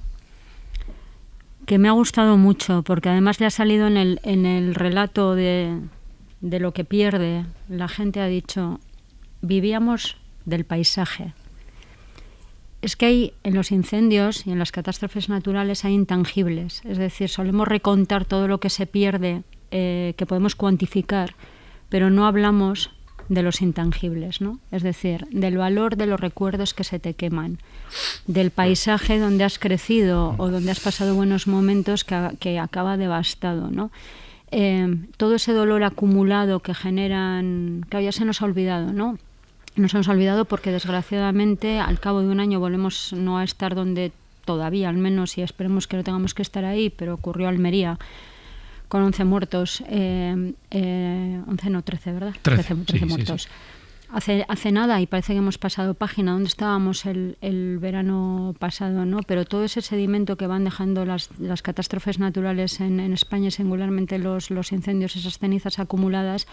Speaker 10: que me ha gustado mucho, porque además le ha salido en el relato de lo que pierde. La gente ha dicho, vivíamos del paisaje. Es que hay en los incendios y en las catástrofes naturales hay intangibles, es decir, solemos recontar todo lo que se pierde, que podemos cuantificar, pero no hablamos de los intangibles, ¿no? Es decir, del valor de los recuerdos que se te queman, del paisaje donde has crecido o donde has pasado buenos momentos que acaba devastado, ¿no? Todo ese dolor acumulado que generan, que ya se nos ha olvidado, ¿no? Nos hemos olvidado porque desgraciadamente al cabo de un año volvemos no a estar donde todavía, al menos, y esperemos que no tengamos que estar ahí, pero ocurrió Almería con 11 muertos, 11 no, 13, ¿verdad? 13 muertos. Sí. Hace nada, y parece que hemos pasado página, donde estábamos el verano pasado, ¿no? Pero todo ese sedimento que van dejando las catástrofes naturales en España, singularmente los incendios, esas cenizas acumuladas,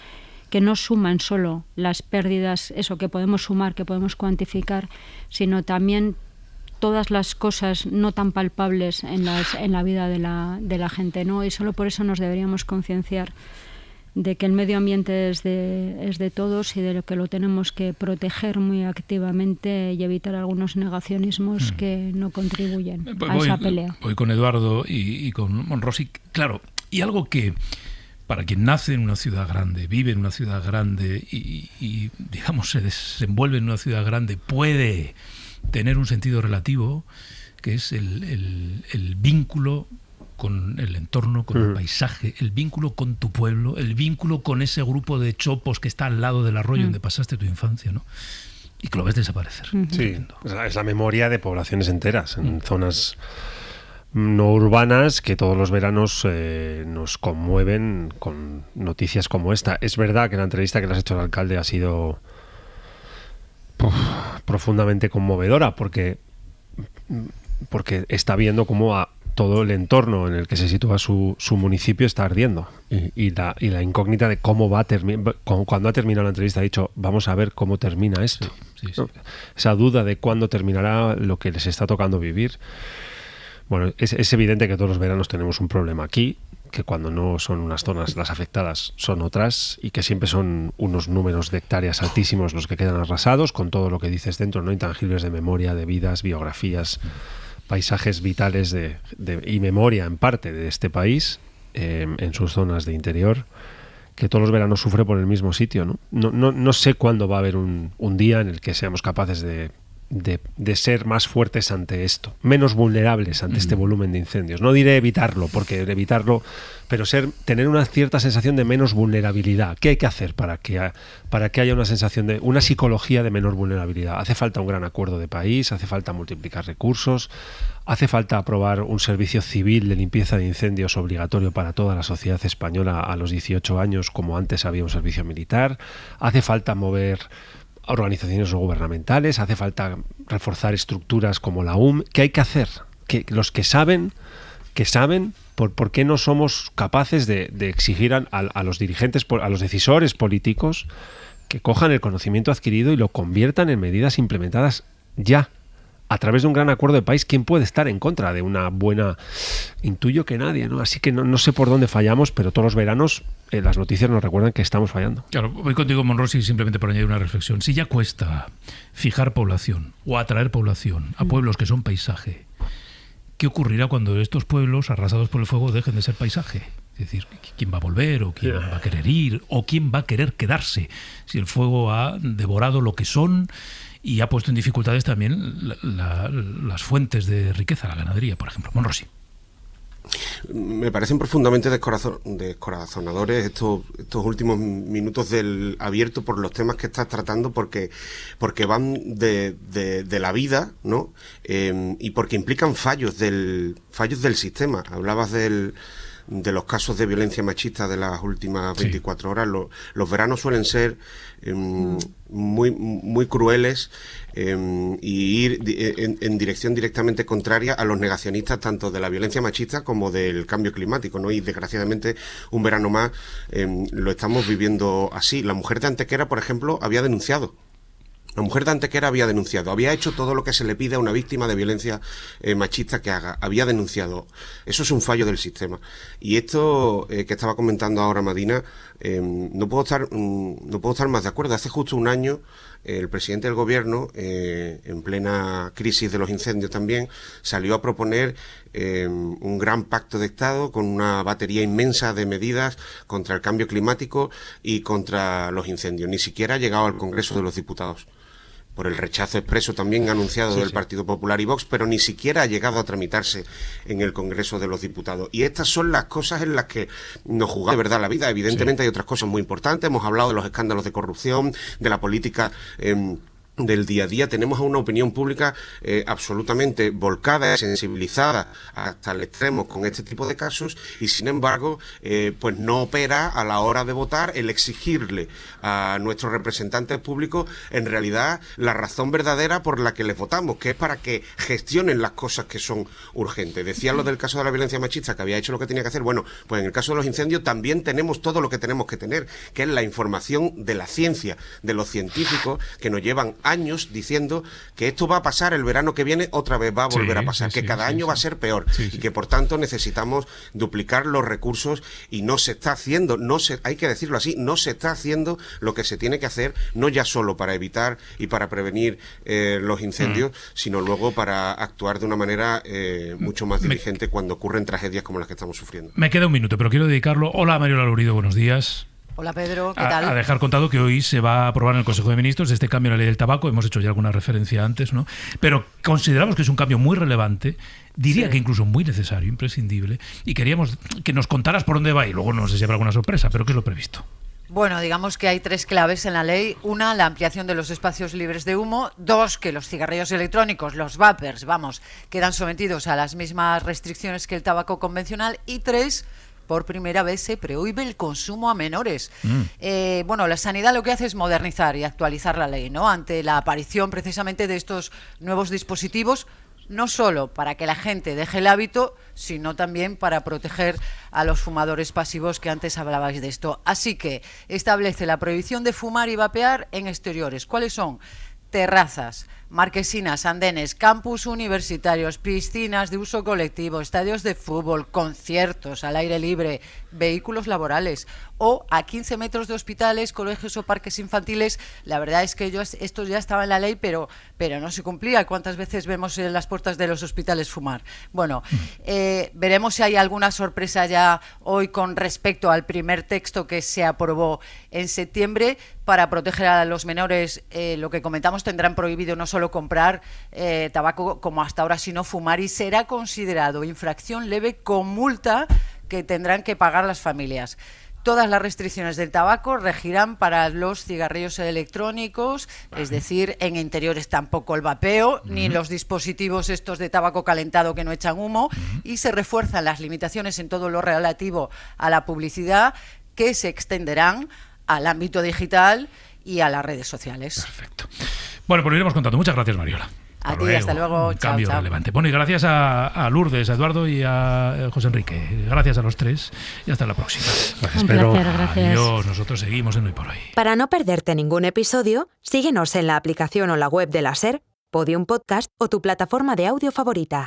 Speaker 10: que no suman solo las pérdidas, eso que podemos sumar, que podemos cuantificar, sino también todas las cosas no tan palpables en la vida de la gente, ¿no? Y solo por eso nos deberíamos concienciar de que el medio ambiente es de todos y de lo que lo tenemos que proteger muy activamente y evitar algunos negacionismos que no contribuyen a esa pelea.
Speaker 3: Voy con Eduardo y con Monrosi. Claro, y algo que para quien nace en una ciudad grande, vive en una ciudad grande y digamos, se desenvuelve en una ciudad grande, puede tener un sentido relativo, que es el vínculo con el entorno, con el paisaje, el vínculo con tu pueblo, el vínculo con ese grupo de chopos que está al lado del arroyo donde pasaste tu infancia, ¿no? Y que lo ves desaparecer.
Speaker 11: Sí, es la memoria de poblaciones enteras en zonas no urbanas que todos los veranos nos conmueven con noticias como esta. Es verdad que la entrevista que le has hecho al alcalde ha sido profundamente conmovedora porque está viendo cómo todo el entorno en el que se sitúa su municipio está ardiendo y la incógnita de cómo va a terminar. Cuando ha terminado la entrevista ha dicho, vamos a ver cómo termina esto. Sí. Esa duda de cuándo terminará lo que les está tocando vivir. Bueno, es evidente que todos los veranos tenemos un problema aquí, que cuando no son unas zonas las afectadas son otras y que siempre son unos números de hectáreas altísimos los que quedan arrasados con todo lo que dices dentro, no intangibles de memoria, de vidas, biografías, paisajes vitales y memoria en parte de este país, en sus zonas de interior, que todos los veranos sufre por el mismo sitio, ¿no? No sé cuándo va a haber un día en el que seamos capaces de ser más fuertes ante esto, menos vulnerables ante este volumen de incendios. No diré evitarlo, pero tener una cierta sensación de menos vulnerabilidad. ¿Qué hay que hacer para que haya una sensación de una psicología de menor vulnerabilidad? Hace falta un gran acuerdo de país, hace falta multiplicar recursos, hace falta aprobar un servicio civil de limpieza de incendios obligatorio para toda la sociedad española a los 18 años, como antes había un servicio militar, hace falta mover organizaciones no gubernamentales, hace falta reforzar estructuras como la UM. ¿Qué hay que hacer? Que los que saben, ¿por qué no somos capaces de exigir a los dirigentes, a los decisores políticos, que cojan el conocimiento adquirido y lo conviertan en medidas implementadas ya? A través de un gran acuerdo de país, ¿quién puede estar en contra de una buena? Intuyo que nadie, ¿no? Así que no sé por dónde fallamos, pero todos los veranos las noticias nos recuerdan que estamos fallando.
Speaker 3: Claro, voy contigo, Monrosi, simplemente por añadir una reflexión. Si ya cuesta fijar población o atraer población a pueblos que son paisaje, ¿qué ocurrirá cuando estos pueblos arrasados por el fuego dejen de ser paisaje? Es decir, ¿quién va a volver o quién va a querer ir o quién va a querer quedarse si el fuego ha devorado lo que son y ha puesto en dificultades también las fuentes de riqueza, la ganadería, por ejemplo? Monrosi.
Speaker 5: Me parecen profundamente descorazonadores estos últimos minutos del abierto por los temas que estás tratando, porque van de la vida, ¿no? Y porque implican fallos del sistema. Hablabas de los casos de violencia machista de las últimas 24 horas. Los veranos suelen ser muy crueles y ir en dirección directamente contraria a los negacionistas tanto de la violencia machista como del cambio climático, ¿no? Y desgraciadamente un verano más lo estamos viviendo así. La mujer de Antequera, por ejemplo, había denunciado. La mujer de Antequera había denunciado, había hecho todo lo que se le pide a una víctima de violencia machista que haga, había denunciado. Eso es un fallo del sistema. Y esto que estaba comentando ahora Madina, no puedo estar más de acuerdo. Hace justo un año el presidente del gobierno, en plena crisis de los incendios también, salió a proponer un gran pacto de Estado con una batería inmensa de medidas contra el cambio climático y contra los incendios. Ni siquiera ha llegado al Congreso de los Diputados, por el rechazo expreso también anunciado del Partido Popular y Vox, pero ni siquiera ha llegado a tramitarse en el Congreso de los Diputados. Y estas son las cosas en las que nos jugamos de verdad la vida. Evidentemente hay otras cosas muy importantes. Hemos hablado de los escándalos de corrupción, de la política del día a día. Tenemos a una opinión pública absolutamente volcada, sensibilizada hasta el extremo con este tipo de casos, y sin embargo pues no opera a la hora de votar el exigirle a nuestros representantes públicos en realidad la razón verdadera por la que les votamos, que es para que gestionen las cosas que son urgentes. Decía lo del caso de la violencia machista, que había hecho lo que tenía que hacer. Bueno, pues en el caso de los incendios también tenemos todo lo que tenemos que tener, que es la información de la ciencia, de los científicos que nos llevan años diciendo que esto va a pasar el verano que viene, otra vez va a volver a pasar, que cada año va a ser peor y que por tanto necesitamos duplicar los recursos, y no se está haciendo, hay que decirlo así, no se está haciendo lo que se tiene que hacer, no ya solo para evitar y para prevenir los incendios, sino luego para actuar de una manera mucho más diligente cuando ocurren tragedias como las que estamos sufriendo.
Speaker 3: Me queda un minuto, pero quiero dedicarlo. Hola, Mariola Lourido, buenos días.
Speaker 16: Hola Pedro, ¿qué tal?
Speaker 3: A dejar contado que hoy se va a aprobar en el Consejo de Ministros este cambio en la ley del tabaco. Hemos hecho ya alguna referencia antes, ¿no? Pero consideramos que es un cambio muy relevante, diría que incluso muy necesario, imprescindible, y queríamos que nos contaras por dónde va, y luego no sé si habrá alguna sorpresa, pero ¿qué es lo previsto?
Speaker 16: Bueno, digamos que hay 3 claves en la ley. 1, la ampliación de los espacios libres de humo. 2, que los cigarrillos electrónicos, los vapers, quedan sometidos a las mismas restricciones que el tabaco convencional. Y 3, por primera vez se prohíbe el consumo a menores. Bueno, la sanidad lo que hace es modernizar y actualizar la ley, ¿no? Ante la aparición precisamente de estos nuevos dispositivos, no solo para que la gente deje el hábito, sino también para proteger a los fumadores pasivos, que antes hablabais de esto. Así que establece la prohibición de fumar y vapear en exteriores. ¿Cuáles son? Terrazas, marquesinas, andenes, campus universitarios, piscinas de uso colectivo, estadios de fútbol, conciertos al aire libre, vehículos laborales o a 15 metros de hospitales, colegios o parques infantiles. La verdad es que esto ya estaba en la ley, pero no se cumplía. ¿Cuántas veces vemos en las puertas de los hospitales fumar? Bueno, veremos si hay alguna sorpresa ya hoy con respecto al primer texto que se aprobó en septiembre para proteger a los menores. Lo que comentamos, tendrán prohibido no solo comprar tabaco como hasta ahora, sino fumar, y será considerado infracción leve con multa que tendrán que pagar las familias. Todas las restricciones del tabaco regirán para los cigarrillos electrónicos, es decir, en interiores tampoco el vapeo, ni los dispositivos estos de tabaco calentado que no echan humo, y se refuerzan las limitaciones en todo lo relativo a la publicidad, que se extenderán al ámbito digital y a las redes sociales.
Speaker 3: Perfecto. Bueno, pues lo iremos contando. Muchas gracias, Mariola.
Speaker 16: A ti, hasta luego.
Speaker 3: Un cambio relevante. Bueno, y gracias a Lourdes, a Eduardo y a José Enrique. Gracias a los 3 y hasta la próxima.
Speaker 10: Gracias, Pedro. Gracias.
Speaker 3: Adiós, nosotros seguimos en Hoy por Hoy.
Speaker 1: Para no perderte ningún episodio, síguenos en la aplicación o la web de la SER, Podium Podcast o tu plataforma de audio favorita.